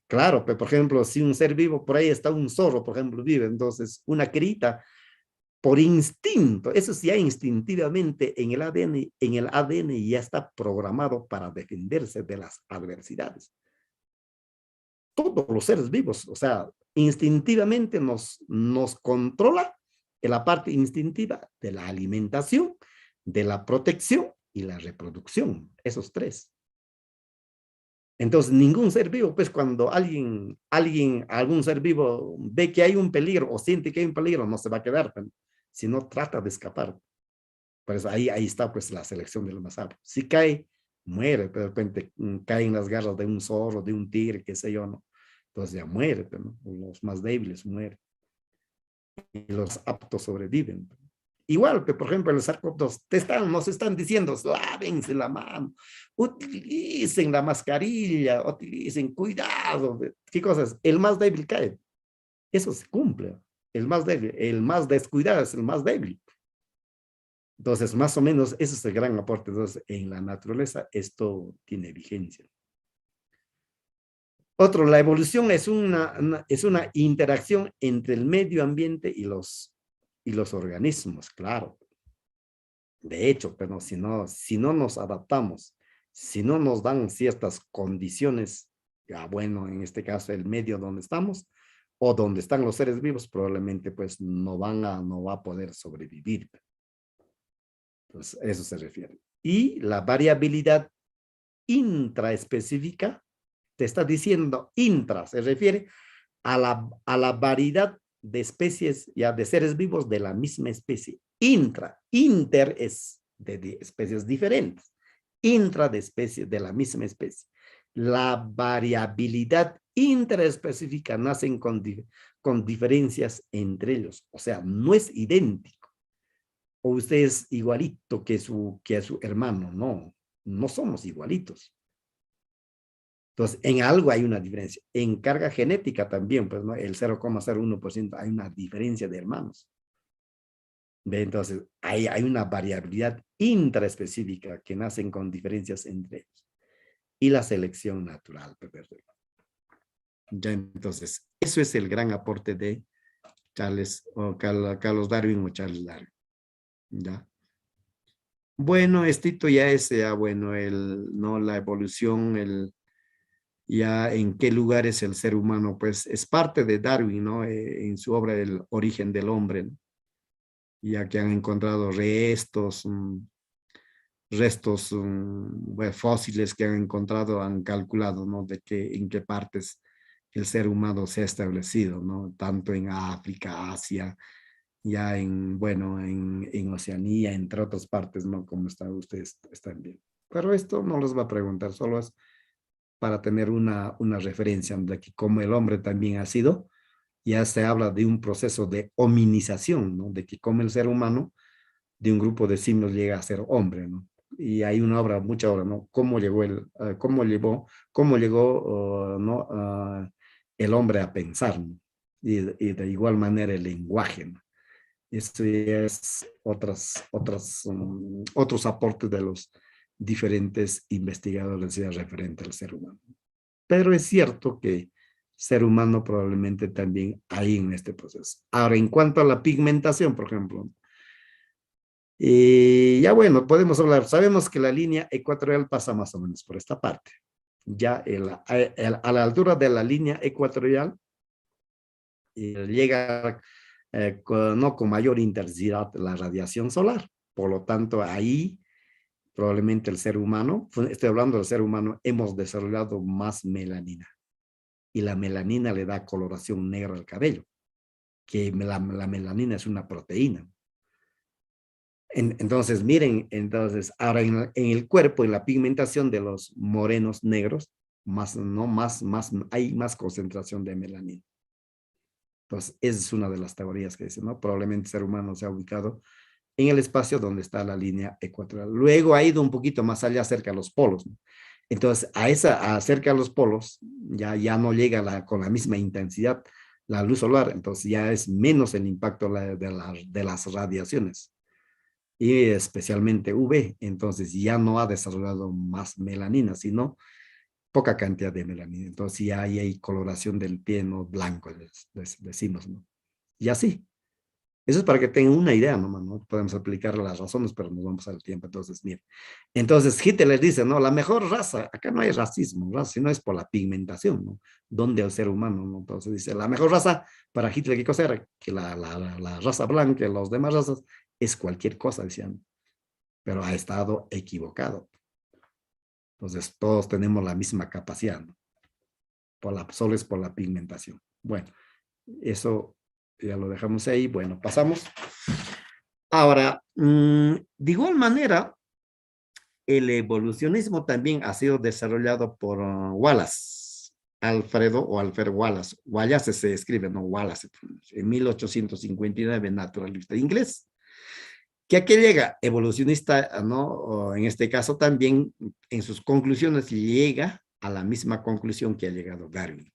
Claro, pero por ejemplo, si un ser vivo, por ahí está un zorro, por ejemplo, vive, entonces una crita, por instinto, eso sí, ya instintivamente en el ADN ya está programado para defenderse de las adversidades. Todos los seres vivos, o sea, instintivamente nos controla en la parte instintiva de la alimentación, de la protección y la reproducción, esos tres. Entonces, ningún ser vivo, pues cuando algún ser vivo ve que hay un peligro o siente que hay un peligro, no se va a quedar, sino trata de escapar. Pues ahí está pues la selección del más apto. Si cae, muere, pero de repente cae en las garras de un zorro, de un tigre, qué sé yo, ¿no? Entonces ya muere, ¿no? Los más débiles mueren y los aptos sobreviven. Igual que, por ejemplo, el SARS-CoV-2, nos están diciendo, lávense la mano, utilicen la mascarilla, utilicen cuidado. ¿Qué cosas? El más débil cae. Eso se cumple. El más débil, el más descuidado es el más débil. Entonces, más o menos, ese es el gran aporte. Entonces, en la naturaleza, esto tiene vigencia. Otro, la evolución es una interacción entre el medio ambiente y los organismos, claro. De hecho, pero si no nos adaptamos, si no nos dan ciertas condiciones, ya bueno, en este caso el medio donde estamos o donde están los seres vivos, probablemente pues no va a poder sobrevivir. Entonces, eso se refiere. Y la variabilidad intraespecífica, te está diciendo intra, se refiere a la variedad de especies, ya de seres vivos de la misma especie. Inter es de especies diferentes. Intra de especies de la misma especie. La variabilidad intraespecífica nacen con diferencias entre ellos. O sea, no es idéntico. O usted es igualito que su hermano. No somos igualitos. Entonces, en algo hay una diferencia. En carga genética también, pues, ¿no? El 0,01% hay una diferencia de hermanos. ¿Ve? Entonces, hay una variabilidad intraespecífica que nacen con diferencias entre ellos. Y la selección natural. Ya, entonces, eso es el gran aporte de Carlos Darwin o Charles Darwin. ¿Ya? Bueno, esto ya es, bueno, ¿no? La evolución, ya en qué lugares el ser humano, pues es parte de Darwin, ¿no? En su obra El origen del hombre, ¿no? Ya que han encontrado restos bueno, fósiles que han encontrado, han calculado, ¿no? En qué partes el ser humano se ha establecido, ¿no? Tanto en África, Asia, ya bueno, en Oceanía, entre otras partes, ¿no? Como ustedes están bien. Pero esto no los va a preguntar, solo es para tener una referencia de que como el hombre también ha sido, ya se habla de un proceso de hominización, ¿no? De que como el ser humano de un grupo de simios llega a ser hombre, ¿no? Y hay una obra, mucha obra, ¿no? Cómo llegó, ¿no? El hombre a pensar, ¿no? Y de igual manera el lenguaje, ¿no? Esto ya es otros aportes de los diferentes investigadores ya referente al ser humano. Pero es cierto que ser humano probablemente también hay en este proceso. Ahora, en cuanto a la pigmentación, por ejemplo, y ya bueno, podemos hablar, sabemos que la línea ecuatorial pasa más o menos por esta parte. Ya a la altura de la línea ecuatorial llega no con mayor intensidad la radiación solar. Por lo tanto, ahí probablemente el ser humano, estoy hablando del ser humano, hemos desarrollado más melanina. Y la melanina le da coloración negra al cabello, que la melanina es una proteína. Entonces, miren, entonces, ahora en el cuerpo, en la pigmentación de los morenos negros, hay más concentración de melanina. Entonces, esa es una de las teorías que dicen, ¿no? Probablemente el ser humano se ha ubicado en el espacio donde está la línea ecuatorial. Luego ha ido un poquito más allá, cerca de los polos, ¿no? Entonces, cerca de los polos, ya no llega con la misma intensidad la luz solar, entonces ya es menos el impacto de las radiaciones y especialmente UV, entonces ya no ha desarrollado más melanina, sino poca cantidad de melanina. Entonces ya ahí hay coloración del pie, ¿no? Blanco, decimos, ¿no? Y así. Eso es para que tengan una idea nomás, ¿no? Podemos aplicar las razones, pero nos vamos al tiempo. Entonces, mire. Entonces, Hitler dice, ¿no? La mejor raza, acá no hay racismo, ¿no? Sino es por la pigmentación, ¿no? Donde el ser humano, ¿no? Entonces dice, la mejor raza para Hitler, ¿qué cosa era? Que la raza blanca, los demás razas, es cualquier cosa, decían. Pero ha estado equivocado. Entonces, todos tenemos la misma capacidad, ¿no? Solo es por la pigmentación. Bueno, eso ya lo dejamos ahí. Bueno, pasamos. Ahora, de igual manera, el evolucionismo también ha sido desarrollado por Wallace, Alfredo o Alfred Wallace. Wallace se escribe, no Wallace, en 1859, naturalista inglés. Que aquí llega evolucionista, ¿no? O en este caso también en sus conclusiones llega a la misma conclusión que ha llegado Darwin.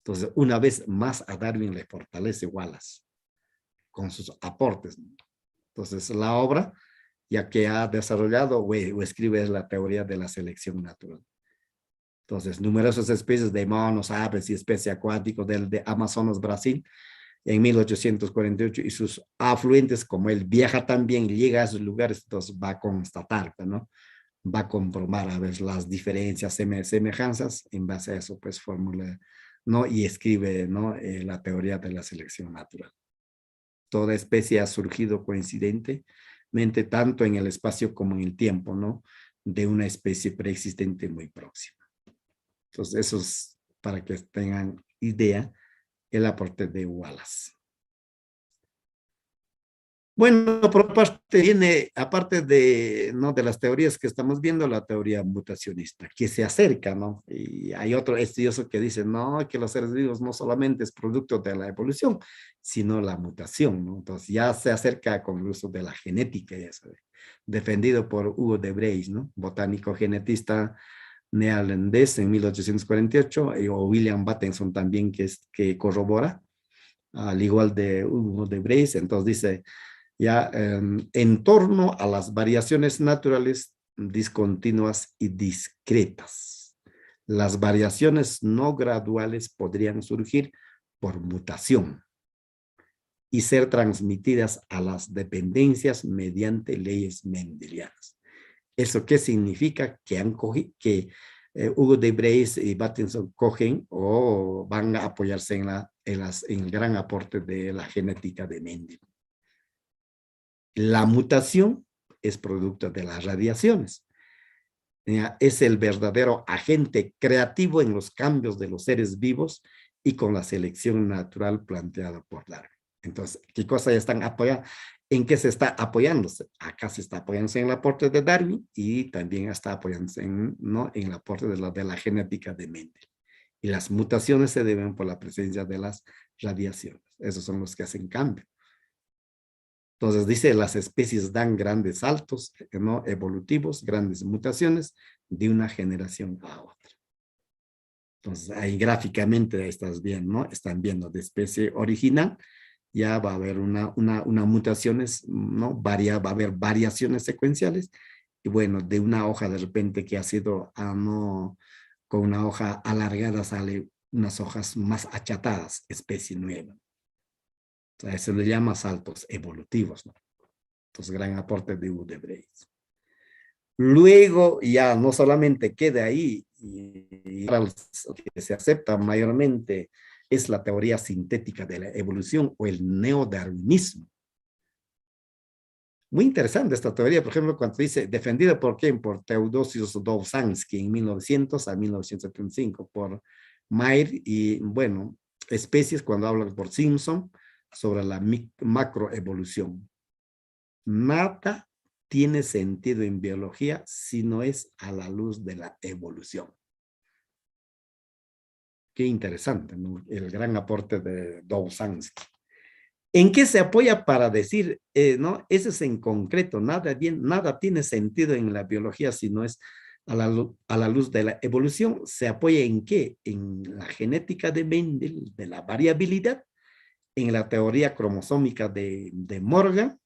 Entonces, una vez más a Darwin le fortalece Wallace con sus aportes. Entonces, la obra, ya que ha desarrollado o escribe es la teoría de la selección natural. Entonces, numerosas especies de monos, aves y especies acuáticos de Amazonas, Brasil, en 1848, y sus afluentes, como él viaja también, llega a esos lugares, entonces va a constatar, ¿no? Va a comprobar a ver las diferencias, semejanzas, en base a eso, pues formula, ¿no? Y escribe, ¿no? La teoría de la selección natural. Toda especie ha surgido coincidentemente tanto en el espacio como en el tiempo, ¿no? De una especie preexistente muy próxima. Entonces, eso es para que tengan idea el aporte de Wallace. Bueno, por parte viene, aparte de, ¿no? de las teorías que estamos viendo, la teoría mutacionista, que se acerca, ¿no? Y hay otro estudioso que dice, no, que los seres vivos no solamente es producto de la evolución, sino la mutación, ¿no? Entonces ya se acerca con el uso de la genética, ya sabe, defendido por Hugo de Vries, ¿no? Botánico genetista neerlandés en 1848, o William Bateson también, que corrobora, al igual de Hugo de Vries, entonces dice, ya en torno a las variaciones naturales discontinuas y discretas. Las variaciones no graduales podrían surgir por mutación y ser transmitidas a las dependencias mediante leyes mendelianas. ¿Eso qué significa? Que Hugo de Vries y Bateson cogen o van a apoyarse en el gran aporte de la genética de Mendel. La mutación es producto de las radiaciones. es el verdadero agente creativo en los cambios de los seres vivos y con la selección natural planteada por Darwin. Entonces, ¿qué cosa ya están apoyando? ¿En qué se está apoyándose? Acá se está apoyándose en el aporte de Darwin y también está apoyándose en el aporte de la genética de Mendel. Y las mutaciones se deben por la presencia de las radiaciones. Esos son los que hacen cambio. Entonces dice, las especies dan grandes saltos, ¿no? Evolutivos, grandes mutaciones de una generación a otra. Entonces ahí gráficamente estás viendo, ¿no? Están viendo de especie original, ya va a haber una mutaciones, ¿no? Va a haber variaciones secuenciales, y bueno, de una hoja de repente que ha sido, no, con una hoja alargada sale unas hojas más achatadas, especie nueva. O sea, eso le llama saltos evolutivos, ¿no? Entonces, gran aporte de Hugo de Vries. Luego ya no solamente queda ahí, y lo que se acepta mayormente es la teoría sintética de la evolución o el neodarwinismo. Muy interesante esta teoría, por ejemplo, cuando dice, defendida por quién, por Teodosius Dobzhansky en 1900 a 1975, por Mayr y, bueno, especies cuando hablan por Simpson sobre la macroevolución. Nada tiene sentido en biología si no es a la luz de la evolución. Qué interesante, ¿no? El gran aporte de Dobzhansky. ¿En qué se apoya para decir, no? Ese es en concreto, nada tiene sentido en la biología si no es a la luz de la evolución? ¿Se apoya en qué? En la genética de Mendel, de la variabilidad, en la teoría cromosómica de Morgan.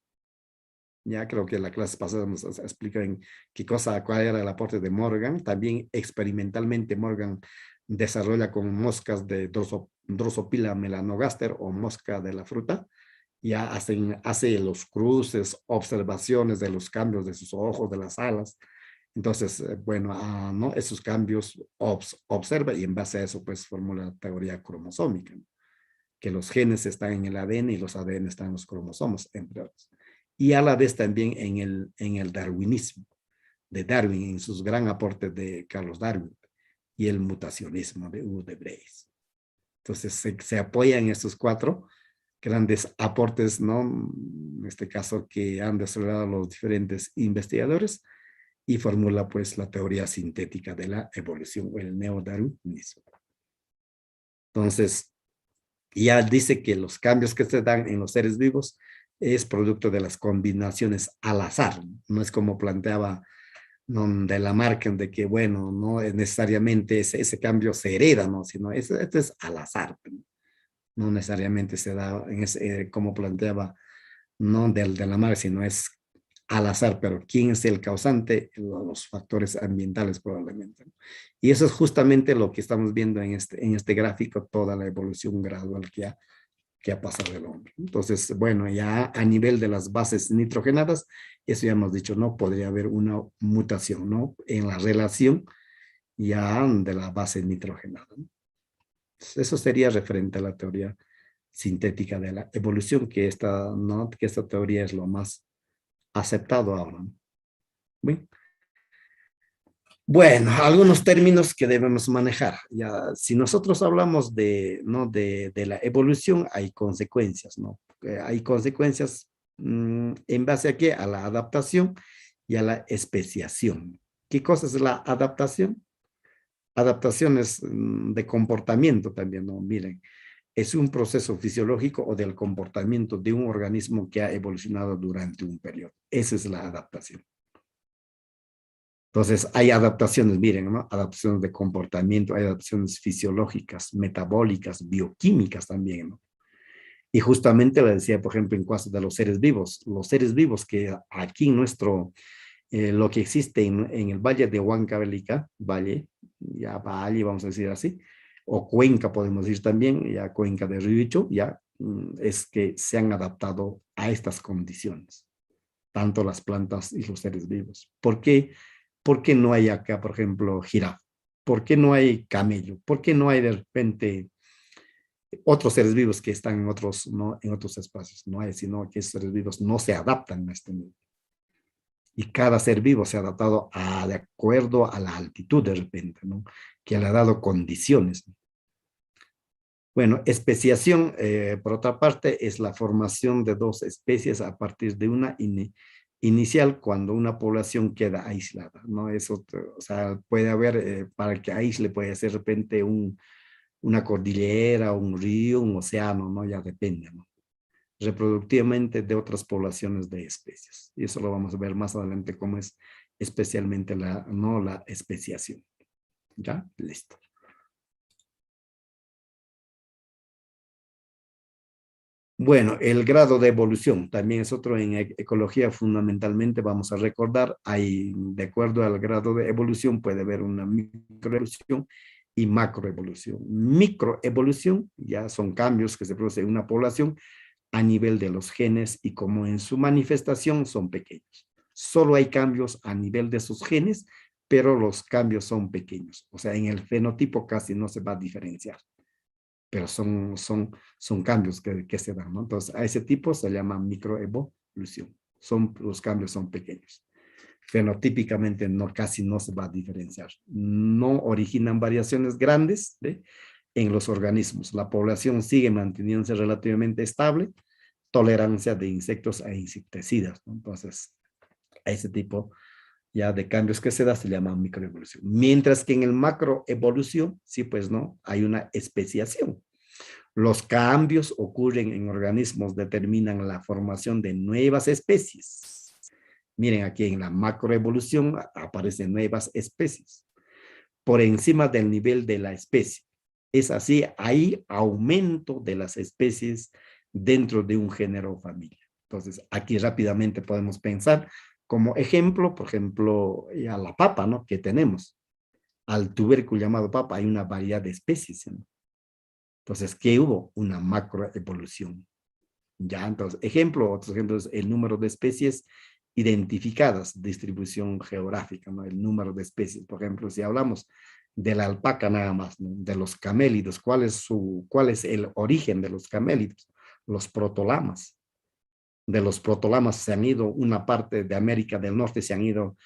Ya creo que en la clase pasada nos explica en cuál era el aporte de Morgan. También experimentalmente Morgan desarrolla con moscas de Drosophila melanogaster o mosca de la fruta. Ya hace los cruces, observaciones de los cambios de sus ojos, de las alas. Entonces, bueno, ¿no? Esos cambios observa y en base a eso pues formula la teoría cromosómica, ¿no? Que los genes están en el ADN y los ADN están en los cromosomas, entre otros. Y a la vez también en el darwinismo de Darwin, en sus gran aportes de Carlos Darwin y el mutacionismo de Hugo de Vries. Entonces se apoya en estos cuatro grandes aportes, ¿no? En este caso que han desarrollado los diferentes investigadores y formula pues la teoría sintética de la evolución o el neodarwinismo. Entonces, ya dice que los cambios que se dan en los seres vivos es producto de las combinaciones al azar. No es como planteaba, ¿no?, de Lamarck, de que, bueno, no es necesariamente ese cambio se hereda, ¿no? Sino esto es al azar. No necesariamente se da como planteaba, no de Lamarck, sino es al azar, pero ¿quién es el causante? Los factores ambientales probablemente. Y eso es justamente lo que estamos viendo en este gráfico, toda la evolución gradual que ha pasado el hombre. Entonces, bueno, ya a nivel de las bases nitrogenadas, eso ya hemos dicho, ¿no? Podría haber una mutación, ¿no? En la relación ya de la base nitrogenada, ¿no? Eso sería referente a la teoría sintética de la evolución, ¿no? Que esta teoría es lo más aceptado ahora, ¿no? Bien. Bueno, algunos términos que debemos manejar. Ya, si nosotros hablamos ¿no? de la evolución, hay consecuencias, ¿no? Hay consecuencias en base a qué? A la adaptación y a la especiación. ¿Qué cosa es la adaptación? Adaptación es de comportamiento también, ¿no? Miren, es un proceso fisiológico o del comportamiento de un organismo que ha evolucionado durante un periodo. Esa es la adaptación. Entonces, hay adaptaciones, miren, ¿no? Adaptaciones de comportamiento, hay adaptaciones fisiológicas, metabólicas, bioquímicas también, ¿no? Y justamente le decía, por ejemplo, en caso de los seres vivos que aquí en lo que existe en el valle de Huancavelica, valle, vamos a decir así, o cuenca podemos decir también, ya cuenca de Riuicho, ya es que se han adaptado a estas condiciones, tanto las plantas y los seres vivos. ¿Por qué? ¿Por qué no hay acá, por ejemplo, jirafa? ¿Por qué no hay camello? ¿Por qué no hay de repente otros seres vivos que están ¿no? en otros espacios? No hay, sino que esos seres vivos no se adaptan a este medio. Y cada ser vivo se ha adaptado de acuerdo a la altitud de repente, ¿no? Que le ha dado condiciones. Bueno, especiación, por otra parte, es la formación de dos especies a partir de una inicial cuando una población queda aislada, ¿no? Eso, o sea, puede haber, para que aísle, puede ser de repente una cordillera, un río, un océano, ¿no? Ya depende, ¿no? Reproductivamente de otras poblaciones de especies. Y eso lo vamos a ver más adelante cómo es especialmente no la especiación. ¿Ya? Listo. Bueno, el grado de evolución también es otro en ecología. Fundamentalmente vamos a recordar, hay, de acuerdo al grado de evolución puede haber una microevolución y macroevolución. Microevolución ya son cambios que se producen en una población a nivel de los genes y como en su manifestación son pequeños. Solo hay cambios a nivel de sus genes, pero los cambios son pequeños. O sea, en el fenotipo casi no se va a diferenciar, pero son cambios que se dan, ¿no? Entonces, a ese tipo se llama microevolución. Los cambios son pequeños. Fenotípicamente casi no se va a diferenciar. No originan variaciones grandes, ¿ve? En los organismos. La población sigue manteniéndose relativamente estable, tolerancia de insectos e insecticidas, ¿no? Entonces, a ese tipo ya de cambios que se da se llama microevolución. Mientras que en el macroevolución, sí, pues no, hay una especiación. Los cambios ocurren en organismos, determinan la formación de nuevas especies. Miren, aquí en la macroevolución aparecen nuevas especies por encima del nivel de la especie. Es así, hay aumento de las especies dentro de un género o familia. Entonces, aquí rápidamente podemos pensar como ejemplo, por ejemplo, a la papa, ¿no? Que tenemos. Al tubérculo llamado papa hay una variedad de especies, ¿no? Entonces, ¿qué hubo? Una macroevolución. Ya, entonces, otros ejemplos, el número de especies identificadas, distribución geográfica, ¿no? El número de especies. Por ejemplo, si hablamos de la alpaca nada más, ¿no? De los camélidos, ¿cuál es el origen de los camélidos? Los protolamas. De los protolamas se han ido, una parte de América del Norte se han ido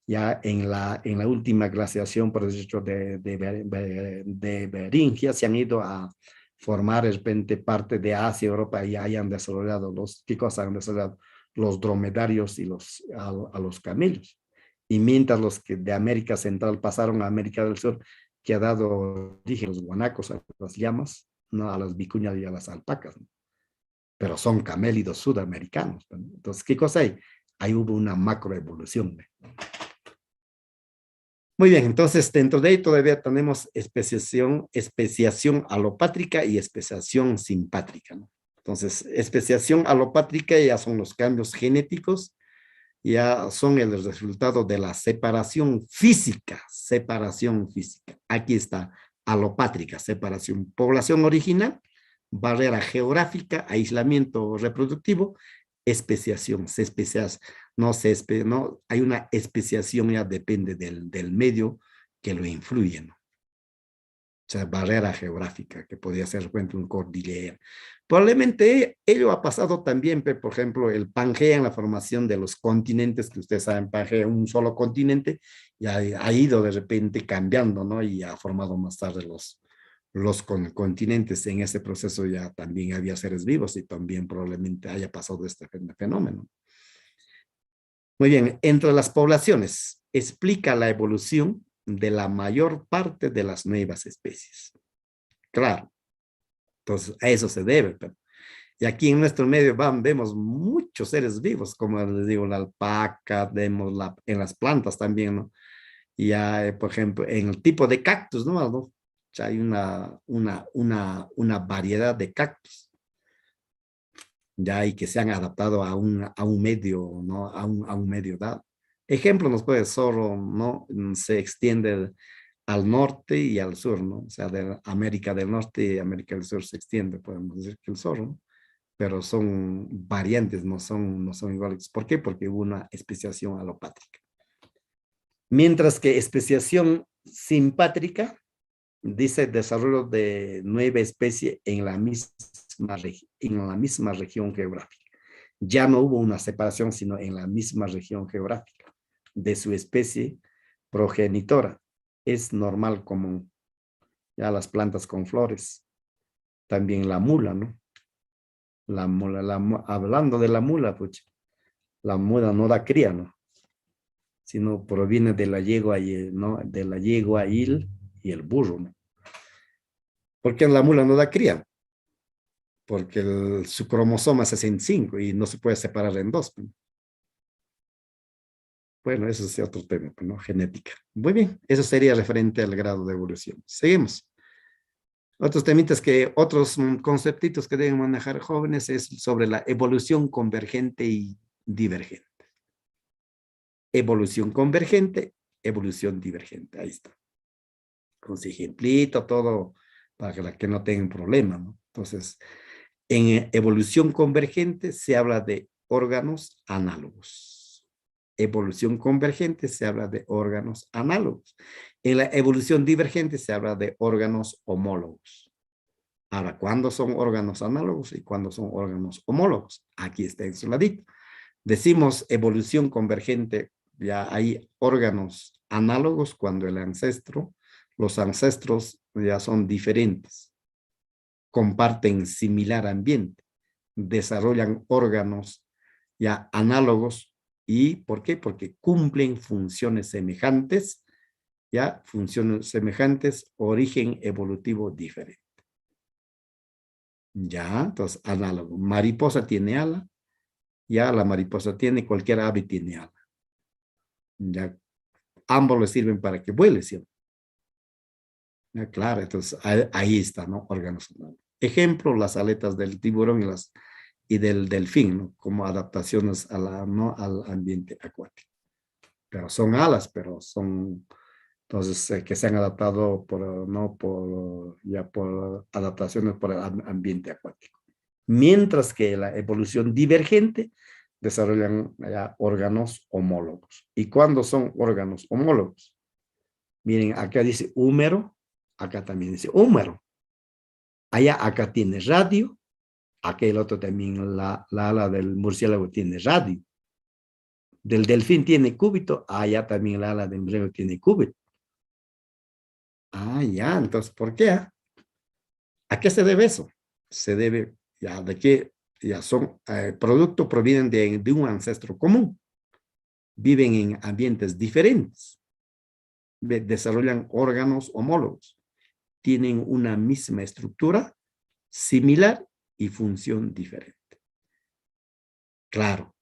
ya en la última glaciación, por ejemplo, de Beringia, se han ido a formar de repente parte de Asia, Europa, y ahí han desarrollado ¿qué cosas han desarrollado? Los dromedarios y a los camellos. Y mientras los que de América Central pasaron a América del Sur, que ha dado origen a los guanacos, a las llamas, ¿no? A las vicuñas y a las alpacas, ¿no? Pero son camélidos sudamericanos, ¿no? Entonces, ¿qué cosa hay? Ahí hubo una macroevolución, ¿no? Muy bien, entonces dentro de ahí todavía tenemos especiación alopátrica y especiación simpátrica, ¿no? Entonces, especiación alopátrica ya son los cambios genéticos, ya son el resultado de la separación física, Aquí está, alopátrica, separación, población original, barrera geográfica, aislamiento reproductivo, especiación, no, hay una especiación, ya depende del medio que lo influye, ¿no? O sea, barrera geográfica, que podría ser, por ejemplo, un cordillera. Probablemente ello ha pasado también, por ejemplo, el Pangea en la formación de los continentes, que ustedes saben, Pangea, un solo continente, y ha ido de repente cambiando, ¿no? Y ha formado más tarde los continentes. En ese proceso ya también había seres vivos y también probablemente haya pasado este fenómeno. Muy bien, entre las poblaciones, explica la evolución de la mayor parte de las nuevas especies. Claro, entonces a eso se debe. Y aquí en nuestro medio vemos muchos seres vivos, como les digo, la alpaca, vemos en las plantas también, ¿no? Y ya, por ejemplo, en el tipo de cactus, ¿no? ¿No? Ya hay una variedad de cactus, ya y que se han adaptado a un medio, ¿no? A un medio dado. Ejemplo, nos puede zorro, ¿no? Se extiende al norte y al sur, ¿no? O sea, de América del Norte y América del Sur se extiende, podemos decir que el zorro, ¿no? Pero son variantes, no son iguales. ¿Por qué? Porque hubo una especiación alopátrica. Mientras que especiación simpátrica dice desarrollo de nueva especie en la misma región geográfica. Ya no hubo una separación, sino en la misma región geográfica de su especie progenitora. Es normal como ya las plantas con flores. También la mula, ¿no? Hablando de la mula, pues, la mula no da cría, ¿no? Sino proviene de la yegua, ¿no? De la yegua, il y el burro, ¿no? ¿Por qué la mula no da cría? Porque su cromosoma es 65 y no se puede separar en dos, ¿no? Bueno, eso es otro tema, ¿no? Genética. Muy bien, eso sería referente al grado de evolución. Seguimos. Otros temitas otros conceptitos que deben manejar jóvenes es sobre la evolución convergente y divergente. Evolución convergente, evolución divergente. Ahí está. Con su ejemplito, todo, para que no tengan problema, ¿no? Entonces, en evolución convergente se habla de órganos análogos. Evolución convergente se habla de órganos análogos. En la evolución divergente se habla de órganos homólogos. Ahora, ¿cuándo son órganos análogos y cuándo son órganos homólogos? Aquí está en su ladito. Decimos evolución convergente, ya hay órganos análogos cuando los ancestros ya son diferentes, comparten similar ambiente, desarrollan órganos ya análogos. ¿Y por qué? Porque cumplen funciones semejantes, ya funciones semejantes, origen evolutivo diferente. Ya, entonces análogo. Mariposa tiene ala, ya la mariposa tiene, cualquier ave tiene ala. Ya, ambos le sirven para que vuele, ¿sí? Ya, claro, entonces ahí está, ¿no? Órganos análogos. Ejemplo, las aletas del tiburón y del delfín, ¿no? Como adaptaciones ¿no? Al ambiente acuático. Pero son alas, pero son, entonces, que se han adaptado ¿no? por adaptaciones por el ambiente acuático. Mientras que la evolución divergente desarrollan ya órganos homólogos. ¿Y cuándo son órganos homólogos? Miren, acá dice húmero, acá también dice húmero. Acá tiene radio, acá el otro también, la ala del murciélago tiene radio. Del delfín tiene cúbito, allá también la ala del murciélago tiene cúbito. Ya, entonces, ¿por qué? ¿A qué se debe eso? Se debe, ya, de que ya son, productos provienen de un ancestro común. Viven en ambientes diferentes. Desarrollan órganos homólogos. Tienen una misma estructura, similar y función diferente. Claro,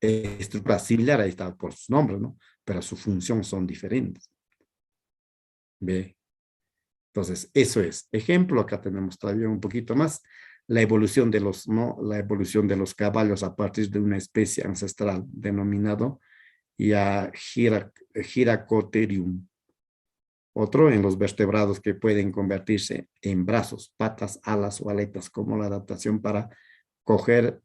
estructura similar, ahí está por su nombre, ¿no? Pero su función son diferentes. ¿Ve? Entonces, eso es. Ejemplo, acá tenemos todavía un poquito más. La evolución de la evolución de los caballos a partir de una especie ancestral denominado ya Hyracotherium. Otro en los vertebrados que pueden convertirse en brazos, patas, alas o aletas, como la adaptación para coger,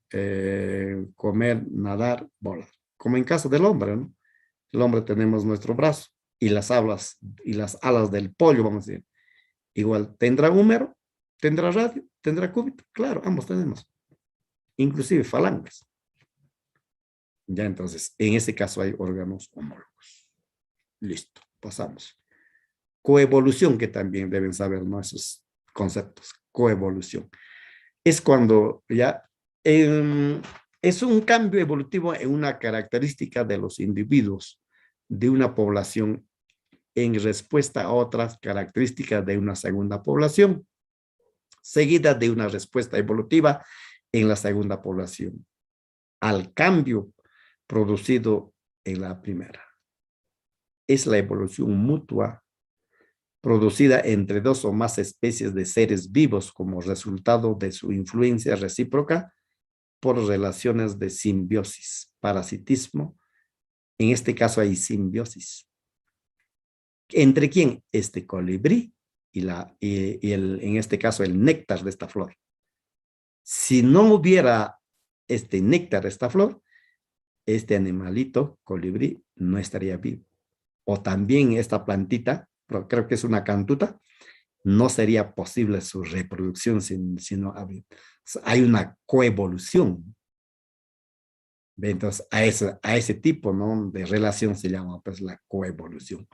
comer, nadar, volar. Como en caso del hombre, ¿no? El hombre tenemos nuestro brazo y las alas del pollo, vamos a decir. Igual, ¿tendrá húmero? ¿Tendrá radio? ¿Tendrá cúbito? Claro, ambos tenemos. Inclusive falanges. Ya entonces, en ese caso hay órganos homólogos. Listo, pasamos. Coevolución, que también deben saber, ¿no? Esos conceptos. Coevolución. Es cuando ya es un cambio evolutivo en una característica de los individuos de una población en respuesta a otras características de una segunda población, seguida de una respuesta evolutiva en la segunda población, al cambio producido en la primera. Es la evolución mutua producida entre dos o más especies de seres vivos como resultado de su influencia recíproca por relaciones de simbiosis, parasitismo. En este caso hay simbiosis. ¿Entre quién? Este colibrí en este caso el néctar de esta flor. Si no hubiera este néctar de esta flor, este animalito, colibrí, no estaría vivo. O también esta plantita, creo que es una cantuta, no sería posible su reproducción si no hay una coevolución. ¿Ve? Entonces, a ese tipo, ¿no?, de relación se llama pues la coevolución.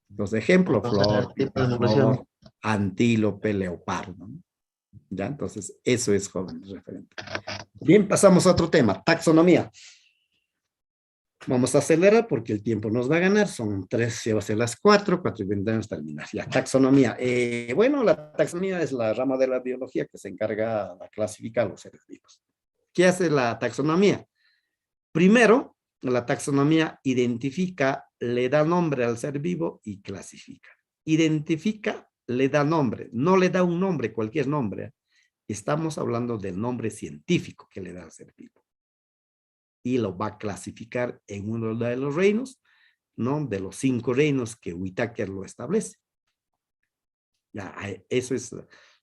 Los ejemplos, Entonces, flor, el tipo de evolución. picaflor, antílope, leopardo, ¿no? ¿Ya? Entonces, eso es joven referente. Bien, pasamos a otro tema, taxonomía. Vamos a acelerar porque el tiempo nos va a ganar. Son 3, ya va a ser las 4 y 20 años terminar. Ya, taxonomía. Bueno, la taxonomía es la rama de la biología que se encarga de clasificar los seres vivos. ¿Qué hace la taxonomía? Primero, la taxonomía identifica, le da nombre al ser vivo y clasifica. Identifica, le da nombre, no le da un nombre, cualquier nombre. Estamos hablando del nombre científico que le da al ser vivo. Y lo va a clasificar en uno de los reinos, ¿no?, de los 5 reinos que Whitaker lo establece. Ya, eso es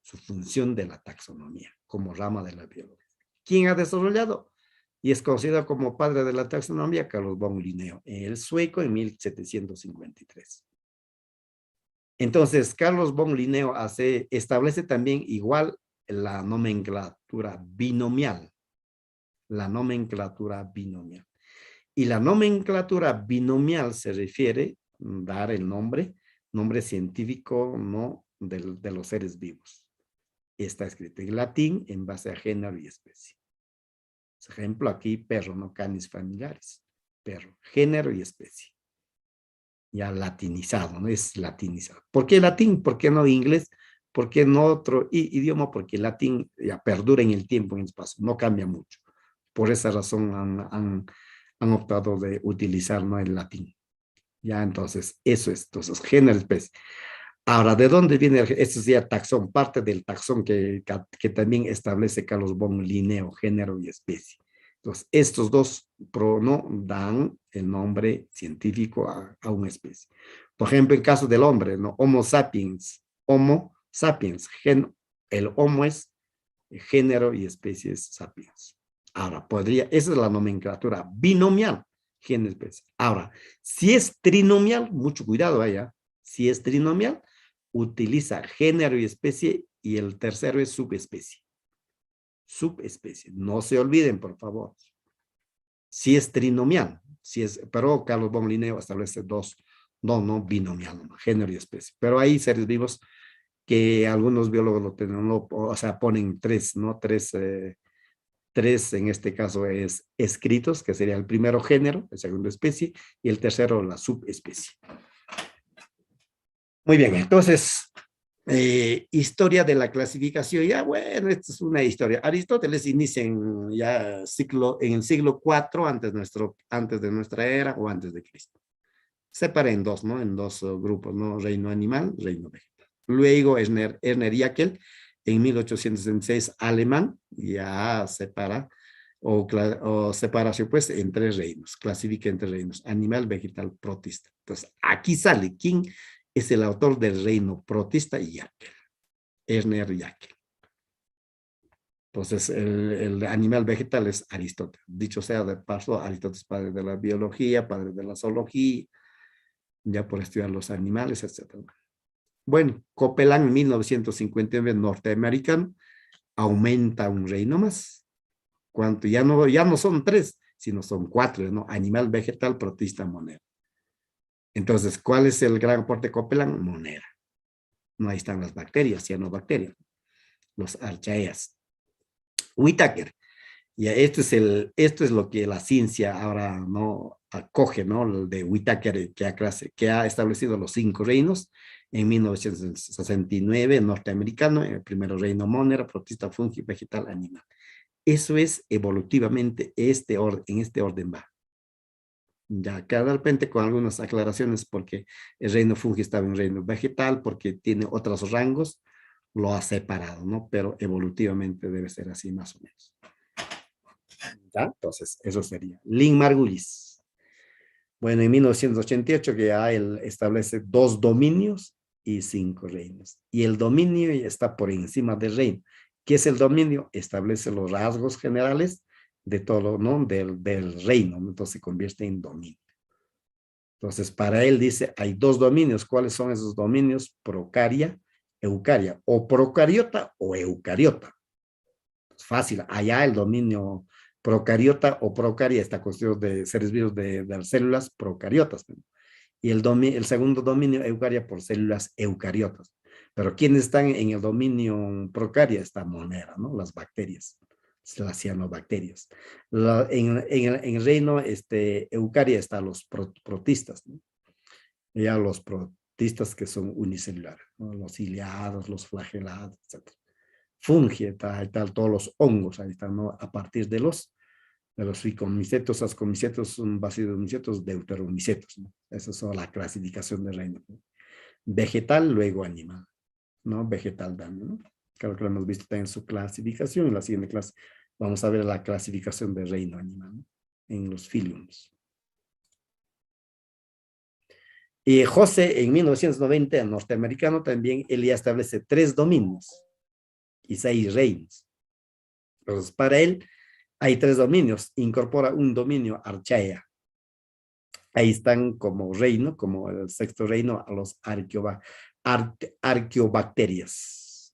su función de la taxonomía como rama de la biología. ¿Quién ha desarrollado? Y es considerado como padre de la taxonomía Carlos von Linneo, el sueco, en 1753. Entonces, Carlos von Linneo establece también igual la nomenclatura binomial. La nomenclatura binomial. Y la nomenclatura binomial se refiere a dar el nombre científico, ¿no?, de los seres vivos. Está escrito en latín en base a género y especie. Por ejemplo, aquí perro, no, canis familiares. Perro, género y especie. Ya latinizado, ¿no? Es latinizado. ¿Por qué latín? ¿Por qué no inglés? ¿Por qué no otro idioma? Porque el latín ya perdura en el tiempo, en el espacio, no cambia mucho. Por esa razón han optado de utilizar, ¿no?, el latín. Ya, entonces, eso es, entonces, género, especie. Ahora, ¿de dónde viene? Esto es ya taxón, parte del taxón que también establece Carlos von Linneo, género y especie. Entonces, estos dos no dan el nombre científico a una especie. Por ejemplo, en caso del hombre, ¿no?, Homo sapiens, el homo es género y especie es sapiens. Ahora, esa es la nomenclatura binomial, género, especie. Ahora, si es trinomial, mucho cuidado allá, si es trinomial, utiliza género y especie y el tercero es subespecie. Subespecie, no se olviden, por favor. Si es trinomial, pero Carlos von Linneo establece dos, no binomial, género y especie. Pero hay seres vivos que algunos biólogos lo tienen, o sea, ponen 3, ¿no? 3 en este caso es escritos, que sería el primero género, el segundo especie, y el tercero la subespecie. Muy bien, entonces, historia de la clasificación. Ya, bueno, esta es una historia. Aristóteles inicia en el siglo IV antes de nuestra era o antes de Cristo. Separa en dos, ¿no? En dos grupos, ¿no? Reino animal, reino vegetal. Luego Ernst Haeckel, en 1866, alemán, ya separa o separación, pues, en 3 reinos, clasifica en 3 reinos, animal, vegetal, protista. Entonces, aquí sale quién es el autor del reino protista y Haeckel, Ernst Haeckel. Entonces, el animal vegetal es Aristóteles. Dicho sea de paso, Aristóteles, padre de la biología, padre de la zoología, ya por estudiar los animales, etc. Bueno, Copeland en 1959, norteamericano, aumenta un reino más. ¿Cuánto? Ya no son 3, sino son 4, ¿no? Animal, vegetal, protista, monera. Entonces, ¿cuál es el gran aporte de Copeland? Monera. No, ahí están las bacterias, cianobacterias, los archaeas. Whitaker. Y esto es lo que la ciencia ahora no acoge, ¿no? El de Whitaker, que ha establecido los 5 reinos en 1969, norteamericano, el primero reino monera, protista, fungi, vegetal, animal. Eso es evolutivamente en este orden va. Ya, cada de repente con algunas aclaraciones porque el reino fungi estaba en reino vegetal, porque tiene otros rangos, lo ha separado, ¿no? Pero evolutivamente debe ser así más o menos. ¿Ya? Entonces, eso sería. Lynn Margulis. Bueno, en 1988 que ya él establece 2 dominios y 5 reinos. Y el dominio está por encima del reino. ¿Qué es el dominio? Establece los rasgos generales de todo, ¿no? Del reino. Entonces se convierte en dominio. Entonces, para él dice, hay 2 dominios. ¿Cuáles son esos dominios? Procaria, eucaria. O procariota o eucariota. Es fácil. Allá el dominio Procariota o procaria está constituido de seres vivos de las células procariotas. Y el segundo dominio, eucaria, por células eucariotas. Pero quienes están en el dominio procaria está monera, ¿no? Las bacterias, las cianobacterias. En el reino eucaria están los protistas, ¿no? Ya los protistas que son unicelulares, ¿no? Los ciliados, los flagelados, etc. Fungi, tal, todos los hongos, ahí están, ¿no? A partir de los ficomicetos, ascomicetos, basidomicetos, deuteromicetos, ¿no? Esa es la clasificación del reino, ¿no? Vegetal, luego animal, ¿no? Vegetal también, ¿no? Creo que lo hemos visto también en su clasificación. En la siguiente clase vamos a ver la clasificación del reino animal, ¿no? En los filiums. Y José, en 1990, el norteamericano, también él ya establece 3 dominios y 6 reinos. Entonces, para él hay 3 dominios. Incorpora un dominio archaea. Ahí están como reino, como el sexto reino, a los arqueobacterias,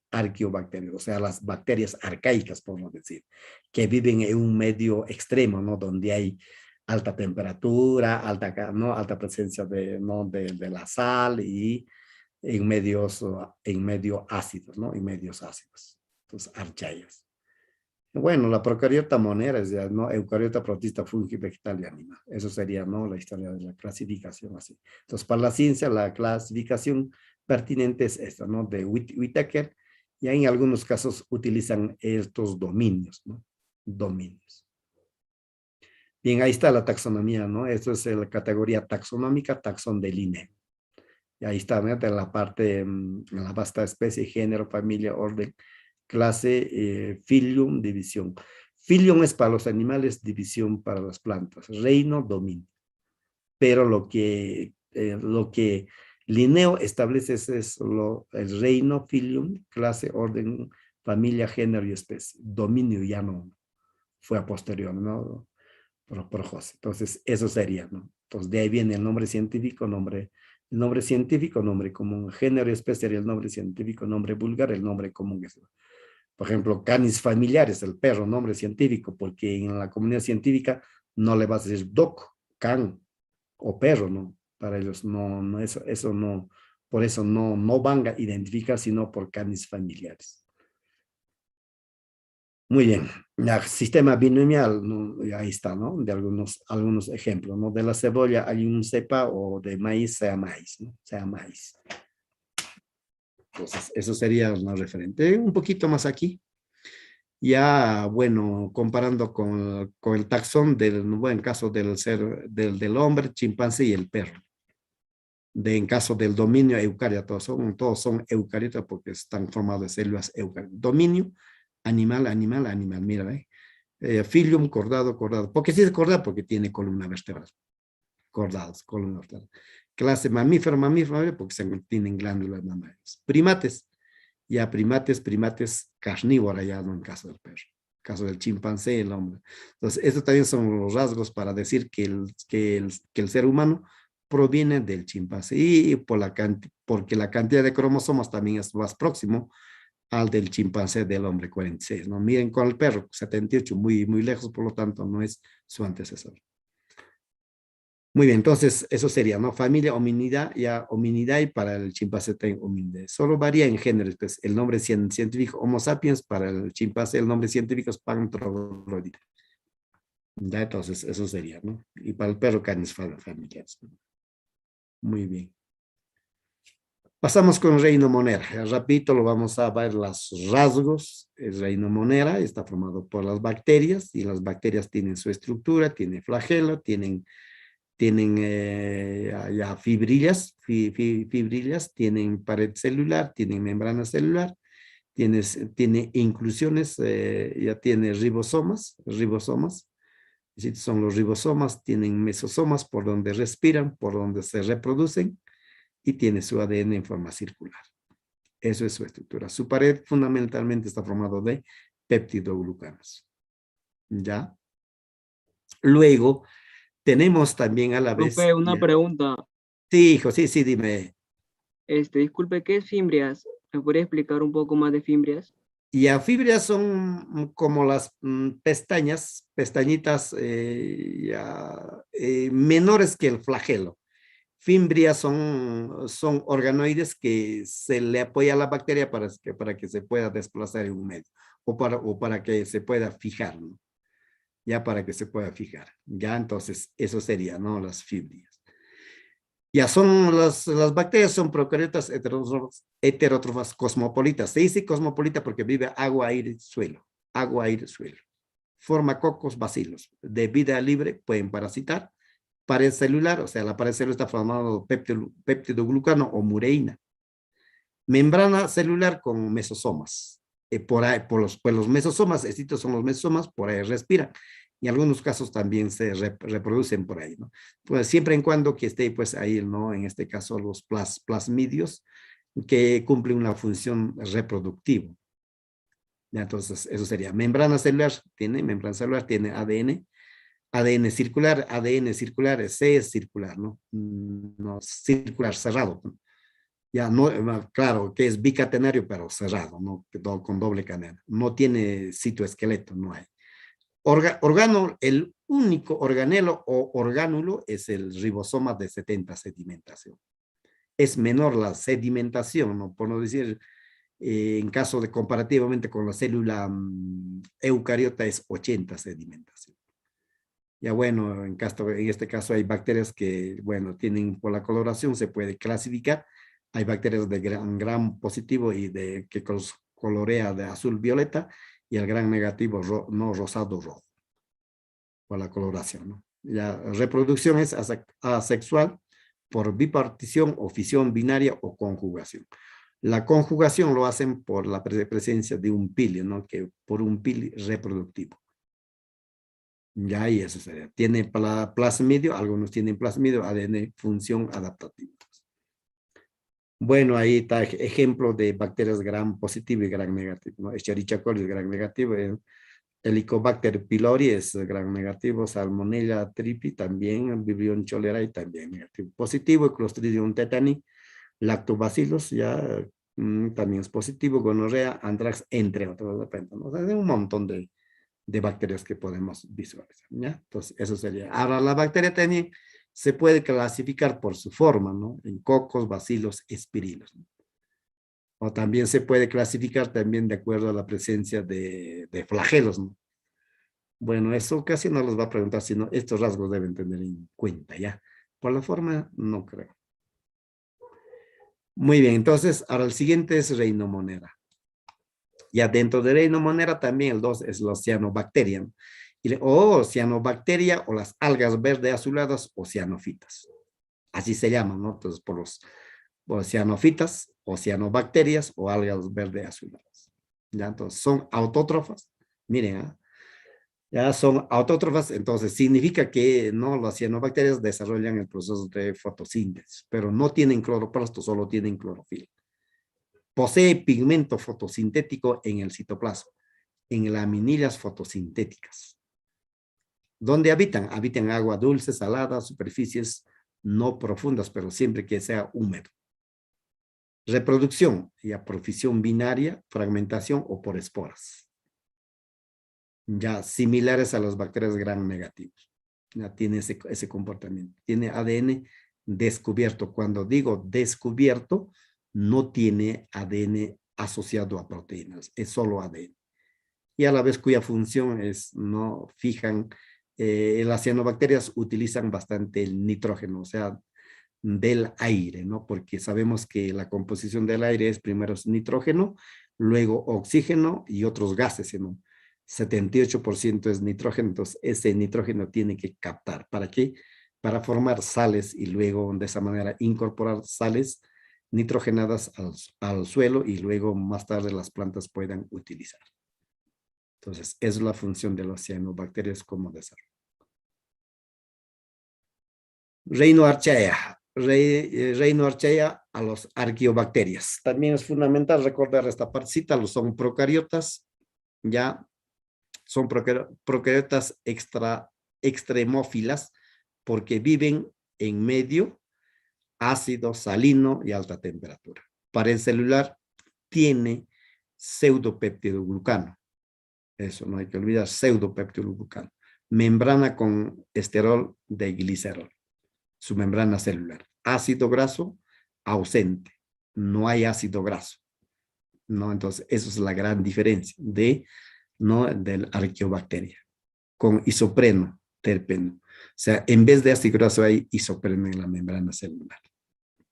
o sea, las bacterias arcaicas, podemos decir, que viven en un medio extremo, ¿no? Donde hay alta temperatura, ¿no? Alta presencia ¿no? de la sal y en medio ácidos, ¿no? En medios ácidos, entonces archaicas. Bueno, la procariota monera es ya, ¿no? Eucariota, protista, fungi, vegetal y animal. Eso sería, ¿no? La historia de la clasificación así. Entonces, para la ciencia, la clasificación pertinente es esta, ¿no? De Whittaker. Y en algunos casos utilizan estos dominios, ¿no? Dominios. Bien, ahí está la taxonomía, ¿no? Esto es la categoría taxonómica, taxón de Linné. Y ahí está, ¿no? De la parte, la vasta especie, género, familia, orden, clase, filium, división. Filium es para los animales, división para las plantas, reino, dominio. Pero lo que Linneo establece es el reino, filium, clase, orden, familia, género y especie. Dominio ya no fue a posterior, ¿no? Por José. Entonces, eso sería, ¿no? Entonces, de ahí viene el nombre científico, nombre común, género y especie, el nombre científico, nombre vulgar, el nombre común. Por ejemplo, canis familiares, el perro, nombre científico, porque en la comunidad científica no le vas a decir doc, can o perro, ¿no? Para ellos no eso no, por eso no van a identificar sino por canis familiares. Muy bien, el sistema binomial, ¿no? Ahí está, ¿no? De algunos ejemplos, ¿no? De la cebolla hay un cepa o de maíz sea maíz, ¿no? Sea maíz. Entonces, eso sería una referente. Un poquito más aquí. Ya, bueno, comparando con el taxón del buen caso del hombre, chimpancé y el perro. En caso del dominio eucaria, todos son eucariotas porque están formados de células eucariotas. Dominio, animal, mira, filium, cordado. ¿Por qué sí es cordado? Porque tiene columna vertebral. Cordados, columna vertebral. Clase mamífero, porque tienen glándulas mamarias. Primates, ya primates carnívora, ya no en caso del perro, en caso del chimpancé, el hombre. Entonces, estos también son los rasgos para decir que el ser humano proviene del chimpancé y porque la cantidad de cromosomas también es más próximo al del chimpancé del hombre 46, ¿no? Miren con el perro, 78, muy, muy lejos, por lo tanto, no es su antecesor. Muy bien, entonces eso sería, ¿no? Familia hominida, ya hominidae para el chimpancé hominidae. Solo varía en género, pues el nombre científico Homo sapiens, para el chimpancé el nombre científico es Panthropoida. Ya, entonces eso sería, ¿no? Y para el perro canis familiares. Muy bien. Pasamos con reino monera. Rapidito lo vamos a ver los rasgos. El reino monera está formado por las bacterias y las bacterias tienen su estructura, tienen flagelo, tienen ya fibrillas, tienen pared celular, tienen membrana celular, tiene inclusiones, ya tiene ribosomas, son los ribosomas, tienen mesosomas por donde respiran, por donde se reproducen y tiene su ADN en forma circular. Eso es su estructura. Su pared fundamentalmente está formado de peptidoglucanos. ¿Ya? Luego, tenemos también a la vez... Profe, una pregunta. Sí, hijo, sí, dime. Disculpe, ¿qué es fimbrias? ¿Me podría explicar un poco más de fimbrias? Y a fibrias son como las pestañitas menores que el flagelo. Fimbrias son organoides que se le apoya a la bacteria para que se pueda desplazar en un medio o para que se pueda fijar, ¿no? Ya para que se pueda fijar. Ya entonces eso sería, ¿no? Las fimbrias. Ya son las bacterias son procariotas heterótrofas cosmopolitas. Se dice cosmopolita porque vive agua, aire, suelo. Agua, aire, suelo. Forma cocos, bacilos. De vida libre pueden parasitar. Pared celular, o sea, la pared celular está formada de péptidoglucano o mureína. Membrana celular con mesosomas. Por ahí, por los mesosomas, estos son los mesosomas, por ahí respiran. Y en algunos casos también se reproducen por ahí, ¿no? Pues siempre en cuando que esté, pues ahí, ¿no? En este caso, los plasmidios que cumplen una función reproductiva. ¿Ya? Entonces, eso sería membrana celular, tiene ADN, ADN circular, C es circular, ¿no? No, circular, cerrado, ¿no? Ya no, claro, que es bicatenario, pero cerrado, ¿no? Con doble cadena. No tiene citoesqueleto, no hay. Organo, el único organelo o orgánulo es el ribosoma de 70 sedimentación. Es menor la sedimentación, ¿no? Por no decir, en caso de comparativamente con la célula eucariota es 80 sedimentación. Ya bueno, en este caso hay bacterias que, bueno, tienen por la coloración, se puede clasificar. Hay bacterias de gran positivo y que colorea de azul violeta y el gran negativo no rosado rojo por la coloración, ¿no? La reproducción es asexual por bipartición o fisión binaria o conjugación. La conjugación lo hacen por la presencia de un pili, ¿no? Que por un pili reproductivo. Ya, y eso sería. Tiene plasmidio, algunos tienen plasmidio, ADN, función adaptativa. Bueno, ahí está ejemplo de bacterias gram positivo y gram negativo, ¿no? Escherichia coli es gram negativo, Helicobacter pylori es gram negativo, Salmonella tripi también, Vibrio cholerae también negativo. Positivo, Clostridium tetani, Lactobacillus ya también es positivo, gonorrea, anthrax, entre otros, depende, ¿no? O sea, hay un montón de bacterias que podemos visualizar, ¿ya? Entonces, eso sería. Ahora, la bacteria también se puede clasificar por su forma, ¿no? En cocos, bacilos, espirilos, ¿no? O también se puede clasificar también de acuerdo a la presencia de flagelos, ¿no? Bueno, eso casi no los va a preguntar, sino estos rasgos deben tener en cuenta, ¿ya? Por la forma, no creo. Muy bien, entonces, ahora el siguiente es Rhinemonera. Ya dentro de Rhinemonera también el 2 es la cianobacteria, ¿no? O cianobacteria o las algas verde azuladas o cianofitas. Así se llaman, ¿no? Entonces, por cianofitas o cianobacterias o algas verde azuladas. ¿Ya? Entonces, son autótrofas. Miren, ¿eh? Ya son autótrofas, entonces significa que no, las cianobacterias desarrollan el proceso de fotosíntesis, pero no tienen cloroplasto, solo tienen clorofila. Posee pigmento fotosintético en el citoplasma, en laminillas fotosintéticas. ¿Dónde habitan? Habitan en agua dulce, salada, superficies no profundas, pero siempre que sea húmedo. Reproducción, ya por fisión binaria, fragmentación o por esporas. Ya similares a las bacterias gram negativos. Ya tiene ese comportamiento. Tiene ADN descubierto. Cuando digo descubierto, no tiene ADN asociado a proteínas, es solo ADN. Y a la vez cuya función es, no fijan, las cianobacterias utilizan bastante el nitrógeno, o sea, del aire, ¿no? Porque sabemos que la composición del aire es primero nitrógeno, luego oxígeno y otros gases, ¿no? 78% es nitrógeno, entonces ese nitrógeno tiene que captar. ¿Para qué? Para formar sales y luego de esa manera incorporar sales nitrogenadas al suelo y luego más tarde las plantas puedan utilizar. Entonces, es la función de las cianobacterias como desarrollo. Reino Archaea. Reino Archaea a los arqueobacterias. También es fundamental recordar esta partecita, los son procariotas, ya son procariotas extremófilas porque viven en medio ácido, salino y alta temperatura. Pared celular tiene pseudopeptidoglucano. Eso no hay que olvidar, pseudopeptidoglucano. Membrana con esterol de glicerol. Su membrana celular. Ácido graso ausente. No hay ácido graso. ¿No? Entonces, eso es la gran diferencia del arqueobacteria. Con isopreno, terpeno. O sea, en vez de ácido graso hay isopreno en la membrana celular.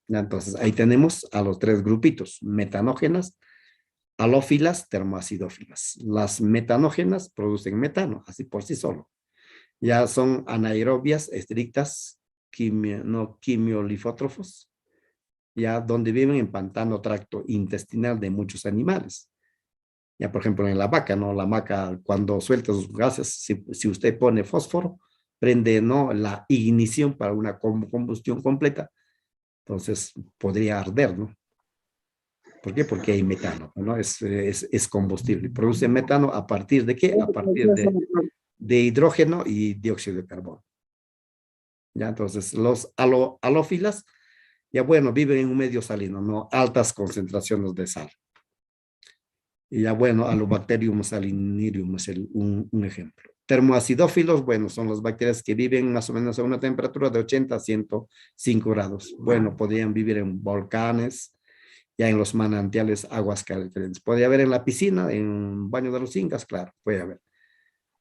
Entonces, ahí tenemos a los tres grupitos, metanógenas, halófilas, termoacidófilas. Las metanógenas producen metano, así por sí solo. Ya son anaerobias estrictas, no quimiolifótrofos, ya donde viven en pantano tracto intestinal de muchos animales. Ya, por ejemplo, en la vaca, ¿no? La vaca, cuando suelta sus gases, si usted pone fósforo, prende, ¿no? La ignición para una combustión completa. Entonces, podría arder, ¿no? ¿Por qué? Porque hay metano, ¿no? Es combustible. Produce metano a partir de ¿qué? A partir de hidrógeno y dióxido de carbono. ¿Ya? Entonces, los halófilas, ya bueno, viven en un medio salino, ¿no? Altas concentraciones de sal. Y ya bueno, Halobacterium salinarium es un ejemplo. Termoacidófilos, bueno, son las bacterias que viven más o menos a una temperatura de 80 a 105 grados. Bueno, podrían vivir en volcanes, ya en los manantiales, aguas calientes. Podría haber en la piscina, en un baño de los incas, claro, puede haber.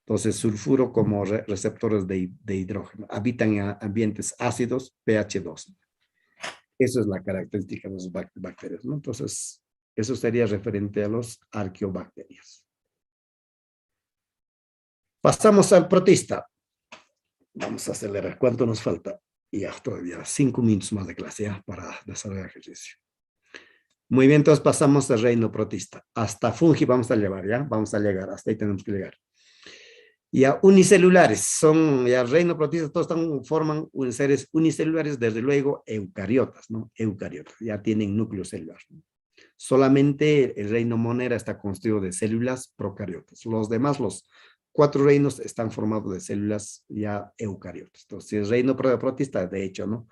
Entonces, sulfuro como receptores de hidrógeno. Habitan en ambientes ácidos, pH 2. Eso es la característica de las bacterias, ¿no? Entonces, eso sería referente a los arqueobacterias. Pasamos al protista. Vamos a acelerar. ¿Cuánto nos falta? Ya, todavía 5 minutos más de clase ya para desarrollar ejercicio. Muy bien, entonces pasamos al reino protista. Hasta fungi vamos a llevar, ¿ya? Vamos a llegar, hasta ahí tenemos que llegar. Ya unicelulares, son, ya reino protista, todos forman seres unicelulares, desde luego eucariotas, ¿no? Eucariotas, ya tienen núcleo celular, ¿no? Solamente el reino monera está constituido de células procariotas. Los demás, los 4 reinos, están formados de células ya eucariotas. Entonces, el reino protista, de hecho, ¿no?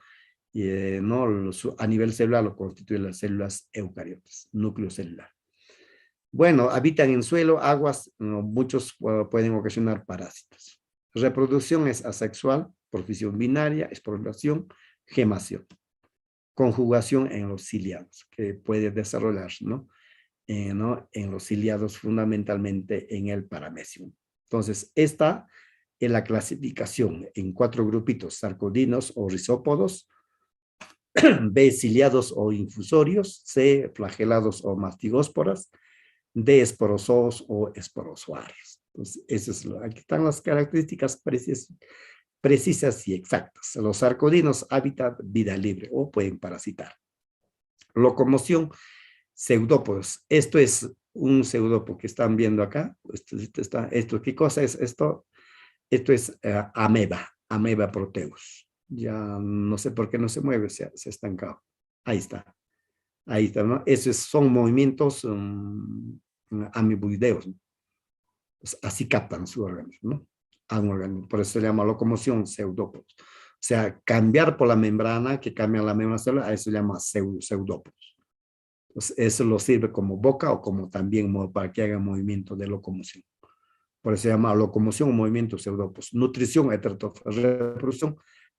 No, a nivel celular lo constituyen las células eucariotas, núcleo celular. Bueno, habitan en suelo, aguas, no, muchos pueden ocasionar parásitos. Reproducción es asexual, por fisión binaria, esporulación, gemación. Conjugación en los ciliados, que puede desarrollarse, ¿no? En los ciliados, fundamentalmente en el paramecium. Entonces, esta es la clasificación en 4 grupitos: sarcodinos o rizópodos, B, ciliados o infusorios, C, flagelados o mastigósporas, de esporozoos o esporozoarios. Entonces, aquí están las características precisas y exactas. Los sarcodinos, hábitat, vida libre o pueden parasitar. Locomoción, pseudópodos. Esto es un pseudópodo que están viendo acá. ¿Qué cosa es esto? Esto es ameba proteus. Ya no sé por qué no se mueve, se ha estancado. Ahí está. Ahí está, ¿no? Esos son movimientos amiboideos, ¿no? Pues así captan su organismo, ¿no? A un organismo. Por eso se llama locomoción pseudópodos. O sea, cambiar por la membrana, que cambia la membrana celular, a eso se llama pseudópodos. Entonces, eso lo sirve como boca o como también para que haga movimiento de locomoción. Por eso se llama locomoción o movimiento pseudópodos. Nutrición heterotrófica, reproducción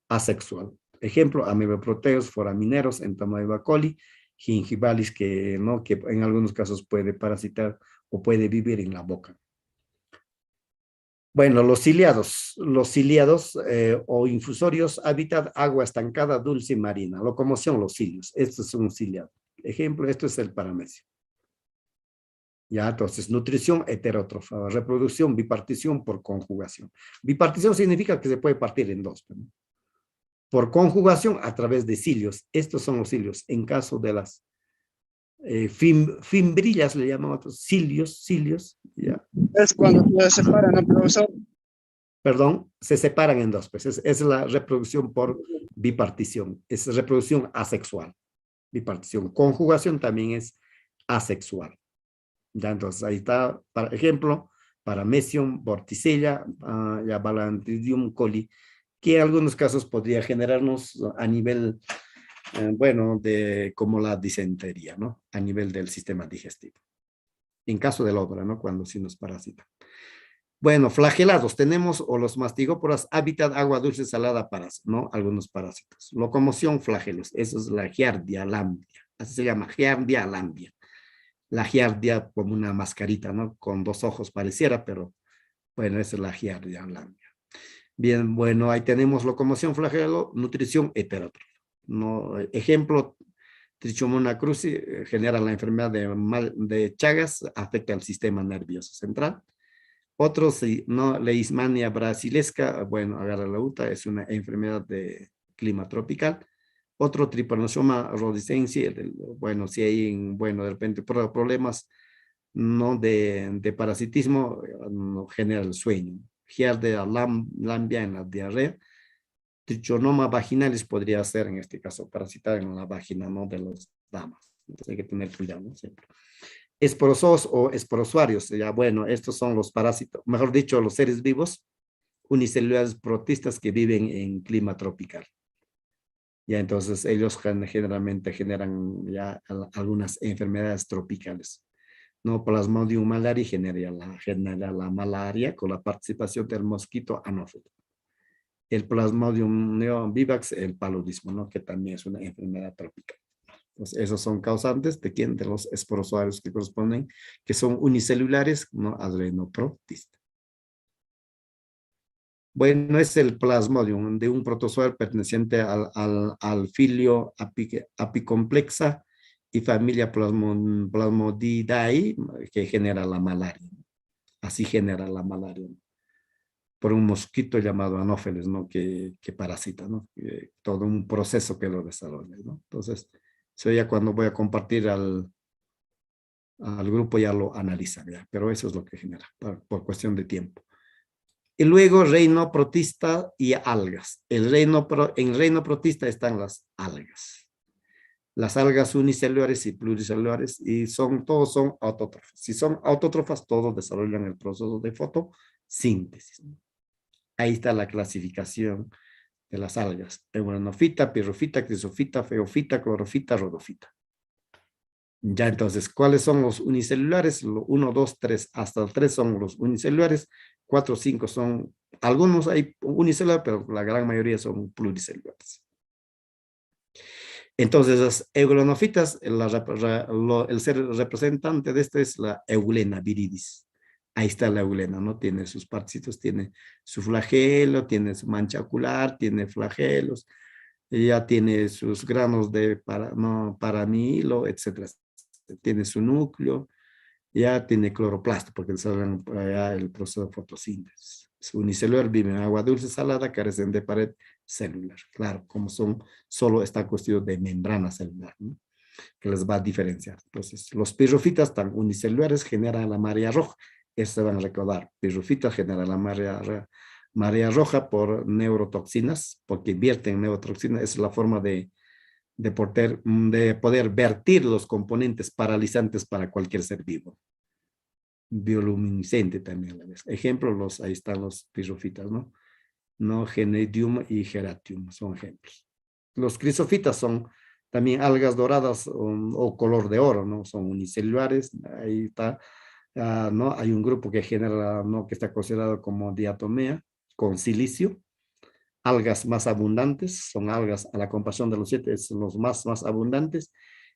asexual. Ejemplo, amebaproteus, foramineros, Entamoeba coli, gingivalis, que en algunos casos puede parasitar o puede vivir en la boca. Bueno, los ciliados o infusorios, hábitat, agua estancada, dulce y marina. Locomoción, los cilios. Esto es un ciliado. Ejemplo, esto es el paramecio. Ya, entonces, nutrición heterótrofa, reproducción, bipartición por conjugación. Bipartición significa que se puede partir en dos, ¿no? Por conjugación a través de cilios. Estos son los cilios. En caso de las fimbrillas, le llamamos cilios, ya. Es cuando se separan, ¿no, profesor? Perdón, se separan en dos, pues es la reproducción por bipartición, es reproducción asexual, bipartición. Conjugación también es asexual. Ya, entonces ahí está, por ejemplo, Paramecium, Vorticella, ya Balantridium coli, que en algunos casos podría generarnos a nivel, bueno, como la disentería, ¿no? A nivel del sistema digestivo. en caso de la obra, ¿no? Cuando sí nos parasitan. Bueno, flagelados tenemos o los mastigóporas, hábitat, agua dulce, salada, parásitos, ¿no? Algunos parásitos. Locomoción, flagelos, eso es la giardia lambia, así se llama, giardia lambia. La giardia como una mascarita, ¿no? Con dos ojos pareciera, pero bueno, esa es la giardia lambia. Bien, bueno, ahí tenemos locomoción, flagelo, nutrición, heterótrofa. ¿No? Ejemplo, Trichomona cruzi genera la enfermedad de Chagas, afecta al sistema nervioso central. Otros, no, Leishmania brasilesca, bueno, agarra la uta, es una enfermedad de clima tropical. Otro Trypanosoma rhodesiense, bueno, si hay, bueno, de repente problemas, no de parasitismo, no genera el sueño. Giardia lambia en la diarrea. Trichonoma vaginalis podría ser, en este caso, parasitar en la vagina, ¿no? De las damas. Entonces hay que tener cuidado, ¿no? Siempre. Esporozoos o esporosuarios, ya bueno, estos son los parásitos, mejor dicho, los seres vivos unicelulares protistas que viven en clima tropical. Ya entonces ellos generalmente generan ya algunas enfermedades tropicales. No, Plasmodium malariae genera la malaria con la participación del mosquito anófilo. El Plasmodium neovivax, el paludismo, ¿no? Que también es una enfermedad tropical. Entonces, esos son causantes de quién, de los esporozoarios que corresponden, que son unicelulares, ¿no? Adrenoprotista. Bueno, es el Plasmodium de un protozoario perteneciente al filio apicomplexa y familia Plasmodidae, que genera la malaria. Así genera la malaria. Por un mosquito llamado anófeles, ¿no? Que parasita, ¿no? Todo un proceso que lo desarrolla, ¿no? Entonces, eso ya cuando voy a compartir al grupo ya lo analizan, ¿ya? Pero eso es lo que genera, por cuestión de tiempo. Y luego reino protista y algas. En reino protista están las algas. Las algas unicelulares y pluricelulares, y todos son autótrofas. Si son autótrofas, todos desarrollan el proceso de fotosíntesis, ¿no? Ahí está la clasificación de las algas: euranofita, pirrofita, crisofita, feofita, clorofita, rodofita. Ya entonces, ¿cuáles son los unicelulares? 1, 2, 3, hasta el 3 son los unicelulares, 4, 5 son, algunos hay unicelulares, pero la gran mayoría son pluricelulares. Entonces, las euglenofitas, el ser representante de esto es la Eulena viridis. Ahí está la eulena, ¿no? Tiene sus partecitos, tiene su flagelo, tiene su mancha ocular, tiene flagelos, ya tiene sus granos de paranilo, etcétera. Tiene su núcleo, ya tiene cloroplasto, porque desarrollan el proceso de fotosíntesis. Su unicelular vive en agua dulce salada, carecen de pared celular. Claro, como solo está constituido de membrana celular, ¿no? Que les va a diferenciar. Entonces, los pirrofitas tan unicelulares generan la marea roja. Esto van a recordar. Pirrofitas generan la marea roja por neurotoxinas, porque vierten neurotoxinas. Es la forma de poder vertir los componentes paralizantes para cualquier ser vivo. Bioluminiscente también a la vez. Ejemplo, ahí están los pirrofitas, ¿no? No, Genedium y Geratium son ejemplos. Los crisofitas son también algas doradas o color de oro, ¿no? Son unicelulares, ahí está, ¿no? Hay un grupo que genera, ¿no? Que está considerado como diatomea, con silicio. Algas más abundantes, son algas a la comparación de los 7, son los más abundantes,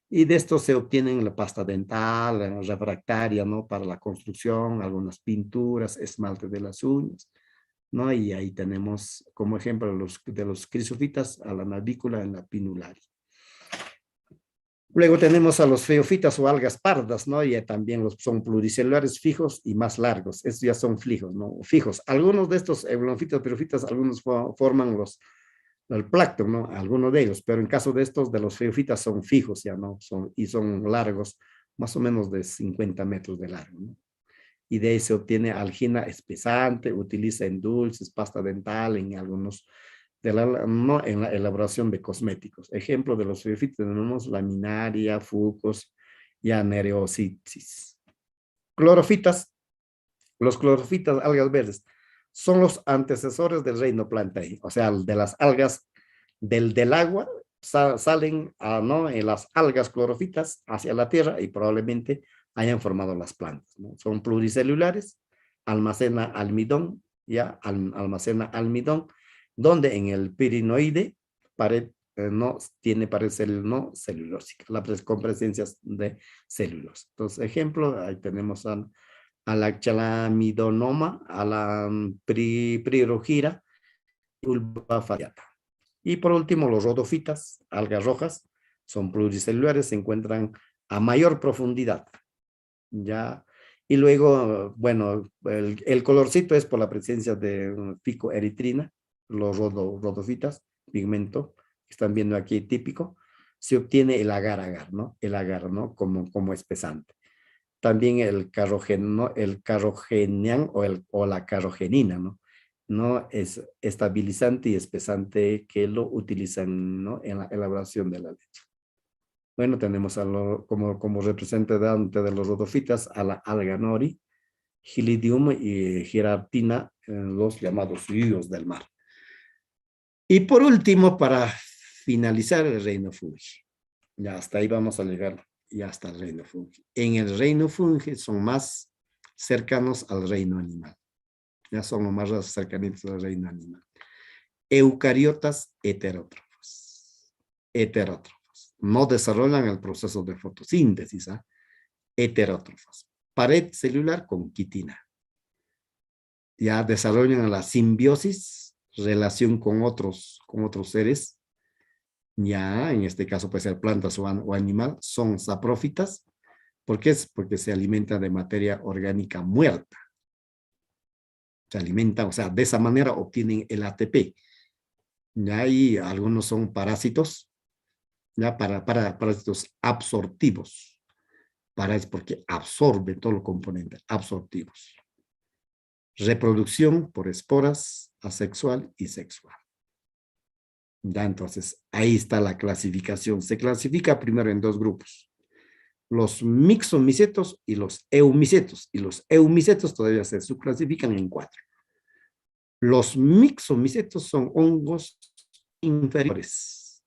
y de estos se obtienen la pasta dental, la refractaria, ¿no? Para la construcción, algunas pinturas, esmalte de las uñas, ¿no? Y ahí tenemos como ejemplo de los crisofitas a la navícula en la pinularia. Luego tenemos a los feofitas o algas pardas, ¿no? Y también son pluricelulares fijos y más largos. Estos ya son fijos, ¿no? Fijos. Algunos de estos euglenofitas, pirrofitas, algunos forman el plancton, ¿no? Algunos de ellos, pero en caso de estos, de los feofitas, son fijos ya, ¿no? Son largos, más o menos de 50 metros de largo, ¿no? Y de ahí se obtiene algina espesante, utiliza en dulces, pasta dental, en algunos, no, en la elaboración de cosméticos. Ejemplo de los feofitas tenemos laminaria, fucos y anereositis. Clorofitas, los clorofitas, algas verdes, son los antecesores del reino Plantae, o sea, de las algas del agua, salen, ¿no? En las algas clorofitas hacia la tierra y probablemente hayan formado las plantas, ¿no? Son pluricelulares, almacena almidón, ya almacena almidón, donde en el pirinoide pared no tiene pared no celulósica, con presencias de celulosa. Entonces, ejemplo, ahí tenemos a la chalamidonoma, a la prirogira, ulva faliata. Y por último, los rodofitas, algas rojas, son pluricelulares, se encuentran a mayor profundidad. Ya. Y luego, bueno, el colorcito es por la presencia de ficoeritrina, los rodofitas, pigmento, que están viendo aquí típico, se obtiene el agar-agar, ¿no? El agar, ¿no? Como espesante. También el carrogenian o la carrogenina, ¿no? No es estabilizante y espesante que lo utilizan, ¿no? En la elaboración de la leche. Bueno, tenemos como representante de los rodofitas a la alga nori, Gilidium y Girardina, los llamados ríos del mar. Y por último, para finalizar, el reino fungi. Ya hasta ahí vamos a llegar, ya hasta el reino fungi. En el reino fungi son más cercanos al reino animal. Ya son los más cercanitos al reino animal. Eucariotas heterótrofos. Heterótrofos. No desarrollan el proceso de fotosíntesis. Heterótrofos. Pared celular con quitina. Ya desarrollan la simbiosis, relación con otros seres. Ya, en este caso puede ser plantas o animal. Son saprófitas. ¿Por qué? Porque se alimentan de materia orgánica muerta. Se alimentan, o sea, de esa manera obtienen el ATP. Ya, y algunos son parásitos, ya para parásitos absortivos. Es porque absorbe todo el componente, absortivos. Reproducción por esporas, asexual y sexual. Ya, entonces, ahí está la clasificación. Se clasifica primero en dos grupos. Los mixomicetos y los eumicetos. Y los eumicetos todavía se subclasifican en 4. Los mixomicetos son hongos inferiores.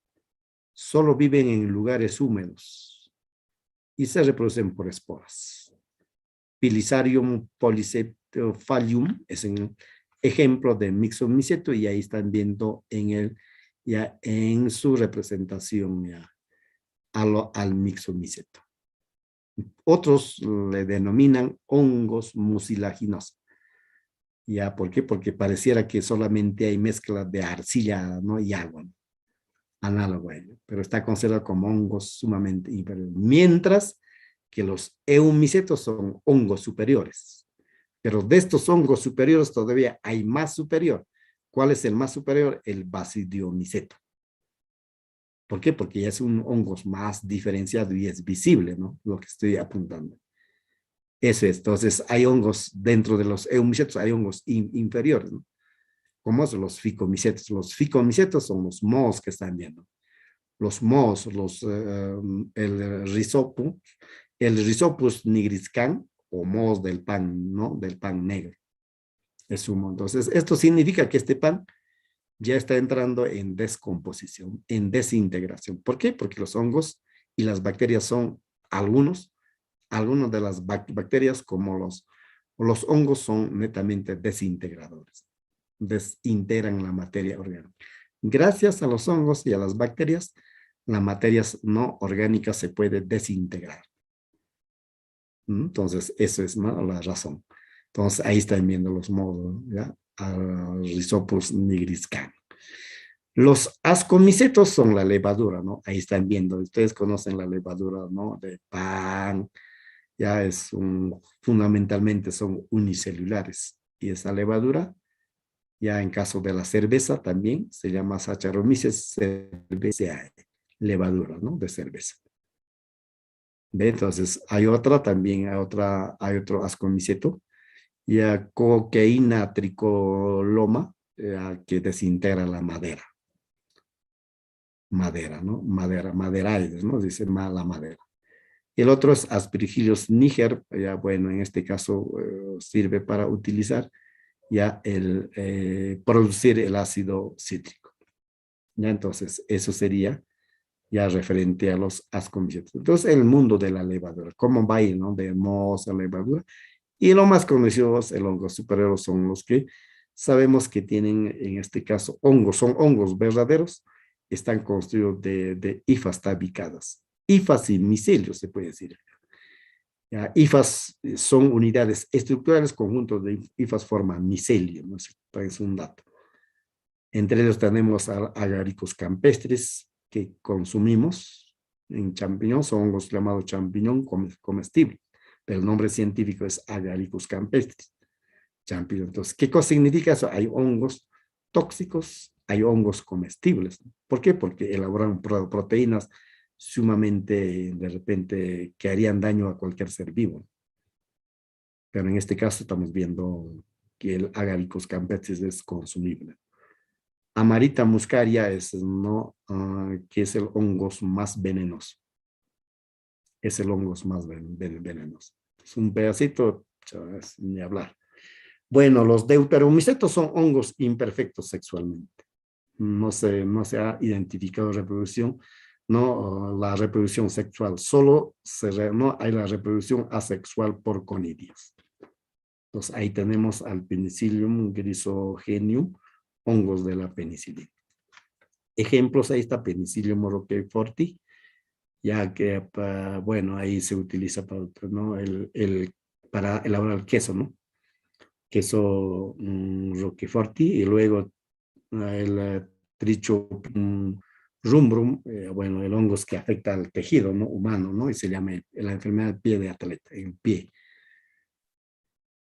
Solo viven en lugares húmedos y se reproducen por esporas. Pilisarium polycephalum es un ejemplo de mixomiceto y ahí están viendo ya en su representación ya, al mixomiceto. Otros le denominan hongos mucilaginosos. ¿Ya? ¿Por qué? Porque pareciera que solamente hay mezcla de arcilla, ¿no? Y agua, ¿no? Análogo a ello, pero está considerado como hongos sumamente inferiores. Mientras que los eumicetos son hongos superiores. Pero de estos hongos superiores todavía hay más superior. ¿Cuál es el más superior? El basidiomiceto. ¿Por qué? Porque ya es un hongo más diferenciado y es visible, ¿no? Lo que estoy apuntando. Eso es. Entonces, hay hongos dentro de los eumicetos, hay hongos inferiores, ¿no? Como son los ficomicetos. Los ficomicetos son los mohos que están viendo. Los mohos, el Rhizopus nigriscan, o mohos del pan, ¿no? Del pan negro. Es un moho. Entonces, esto significa que este pan ya está entrando en descomposición, en desintegración. ¿Por qué? Porque los hongos y las bacterias son algunos de las bacterias como los hongos son netamente desintegradores. Desintegran la materia orgánica. Gracias a los hongos y a las bacterias, las materias no orgánicas se puede desintegrar. Entonces, eso es, ¿no? La razón. Entonces, ahí están viendo los modos, ¿ya? Rhizopus nigriscan. Los ascomicetos son la levadura, ¿no? Ahí están viendo. Ustedes conocen la levadura, ¿no? De pan. Ya fundamentalmente son unicelulares. Y esa levadura, ya en caso de la cerveza también, se llama Saccharomyces cerevisiae, levadura, ¿no? De cerveza. ¿Ve? Entonces, hay otro ascomiceto, ya cocaína tricoloma, que desintegra la madera. Madera, ¿no? Maderaides, ¿no? Dice la madera. El otro es Aspergillus niger, ya bueno, en este caso sirve para utilizar ya producir el ácido cítrico. Ya entonces, eso sería ya referente a los ascombiscetos. Entonces, el mundo de la levadura, cómo va a ir, ¿no? De hermosa levadura. Y lo más conocidos, el hongo superior, son los que sabemos que tienen, en este caso, hongos, son hongos verdaderos, están construidos de hifas tabicadas. Hifas y micelios, se puede decir. Ya, hifas son unidades estructurales, conjuntos de hifas forman micelio, ¿no? Es un dato. Entre ellos tenemos agaricus campestres que consumimos en champiñón, son hongos llamados champiñón comestible, pero el nombre científico es Agaricus campestris, champiñón. Entonces, ¿qué cosa significa eso? Hay hongos tóxicos, hay hongos comestibles. ¿Por qué? Porque elaboran proteínas sumamente, de repente, que harían daño a cualquier ser vivo. Pero en este caso estamos viendo que el Agaricus campestris es consumible. Amarita muscaria es, ¿no? Que es el hongo más venenoso. Es el hongo más venenoso. Es un pedacito, chavales, ni hablar. Bueno, los deuteromicetos son hongos imperfectos sexualmente. No se ha identificado reproducción, no la reproducción sexual, solo no hay la reproducción asexual por conidias. Entonces ahí tenemos al Penicillium grisogenium, hongos de la penicilina. Ejemplos, ahí está Penicillium roqueforti, ya que, bueno, ahí se utiliza para, ¿no? para elaborar el queso, ¿no? Queso roqueforti, y luego el Trichopium rubrum, bueno, el hongo que afecta al tejido, ¿no? Humano, ¿no? Y se llama la enfermedad del pie de atleta, en pie.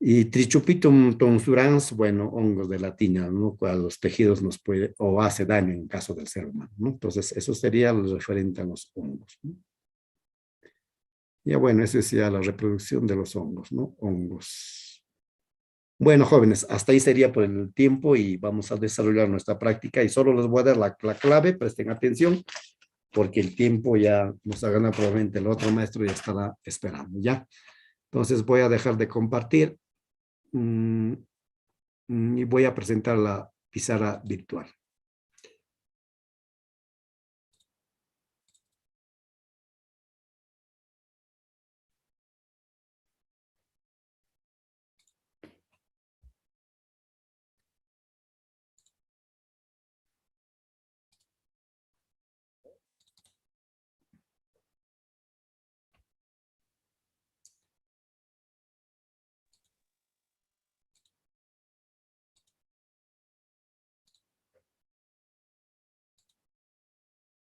Y Trichopitum tonsurans, bueno, hongos de la tina, ¿no? A los tejidos nos puede, o hace daño en caso del ser humano, ¿no? Entonces, eso sería lo referente a los hongos, ¿no? Ya bueno, eso es ya la reproducción de los hongos, ¿no? Hongos. Bueno, jóvenes, hasta ahí sería por el tiempo y vamos a desarrollar nuestra práctica y solo les voy a dar la clave, presten atención, porque el tiempo ya nos ha ganado probablemente el otro maestro ya estará esperando, ¿ya? Entonces voy a dejar de compartir. Y voy a presentar la pizarra virtual.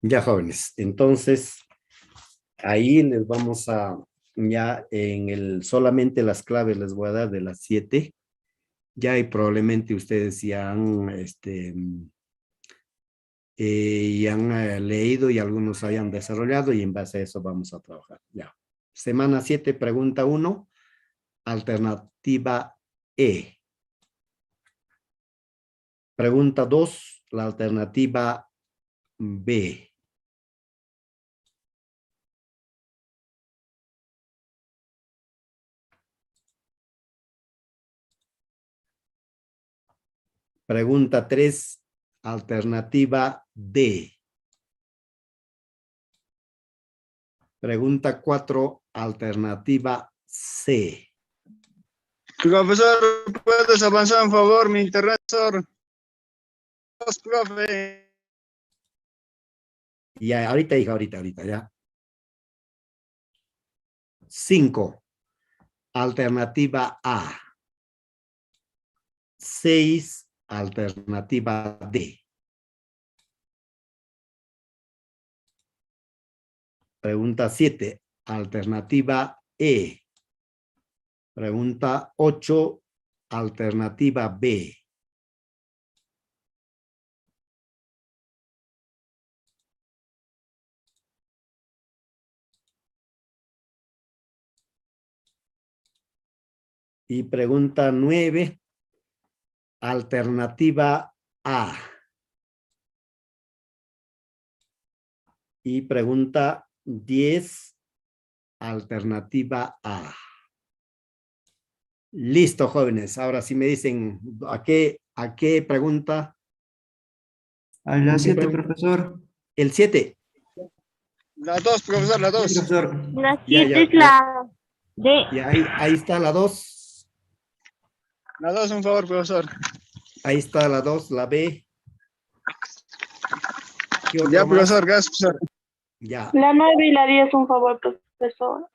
Ya, jóvenes, entonces ahí les vamos a, ya en solamente las claves les voy a dar de las 7. Ya y probablemente ustedes ya han, leído y algunos hayan desarrollado y en base a eso vamos a trabajar. Ya. Semana 7, pregunta 1, alternativa E. Pregunta 2, la alternativa B. Pregunta 3, alternativa D. Pregunta 4, alternativa C. Profesor, ¿puedes avanzar, en favor? Mi internet, profesor. Profe. Ya, ahorita, hija, ahorita, ya. 5, alternativa A. 6, alternativa D. Pregunta 7, alternativa E. Pregunta 8, alternativa B. Y pregunta 9, alternativa A. Y pregunta 10, alternativa A. Listo, jóvenes. Ahora sí me dicen, ¿a qué pregunta? A las 7, profesor. El 7. La 2, profesor, la 2. Profesor. La Ya, 7 es ya. la D. Y ahí está la 2. La 2, un favor, profesor. Ahí está la 2, la B. ¿Qué otro Ya, más? profesor, gracias, profesor. Ya, La 9 y la 10, un favor, profesor.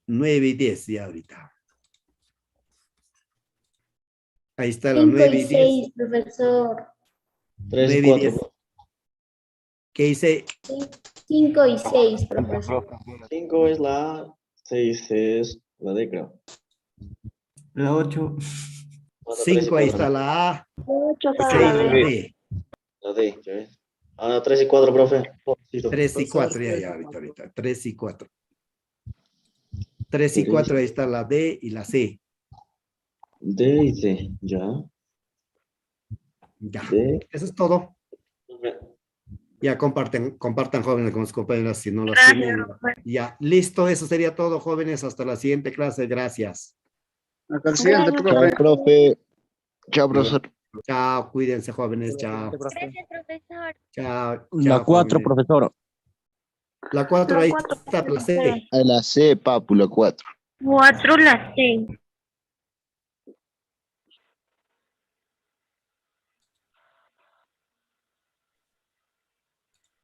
9 y 10 ya ahorita. Ahí está la 5 9 y y 10. 6, profesor. 3 y 9 y 4. 10. ¿Qué dice? 5 y 6, profesor. 5 es la A, 6 es la D, creo. La 8. 5 ahí está la A, 8 6 sale la la D. D. La D, ¿ya ves? 3 y 4, profe. 3 y 4 ya ahorita. 3 y 4. 3 y 4 ahí está la D y la C. D y C, ya. Ya, D. eso es todo. Ya compartan jóvenes con sus compañeros si no las tienen. Ya, listo, eso sería todo, jóvenes. Hasta la siguiente clase. Gracias. Hasta el siguiente, Gracias, profe. Profe. Chao, profesor. Chao, cuídense, jóvenes. Chao. Gracias, profesor. Chao. La Chao, 4, jóvenes. profesor. La 4 La ahí 4, está, la C. A la C, papu, la 4. 4 la C.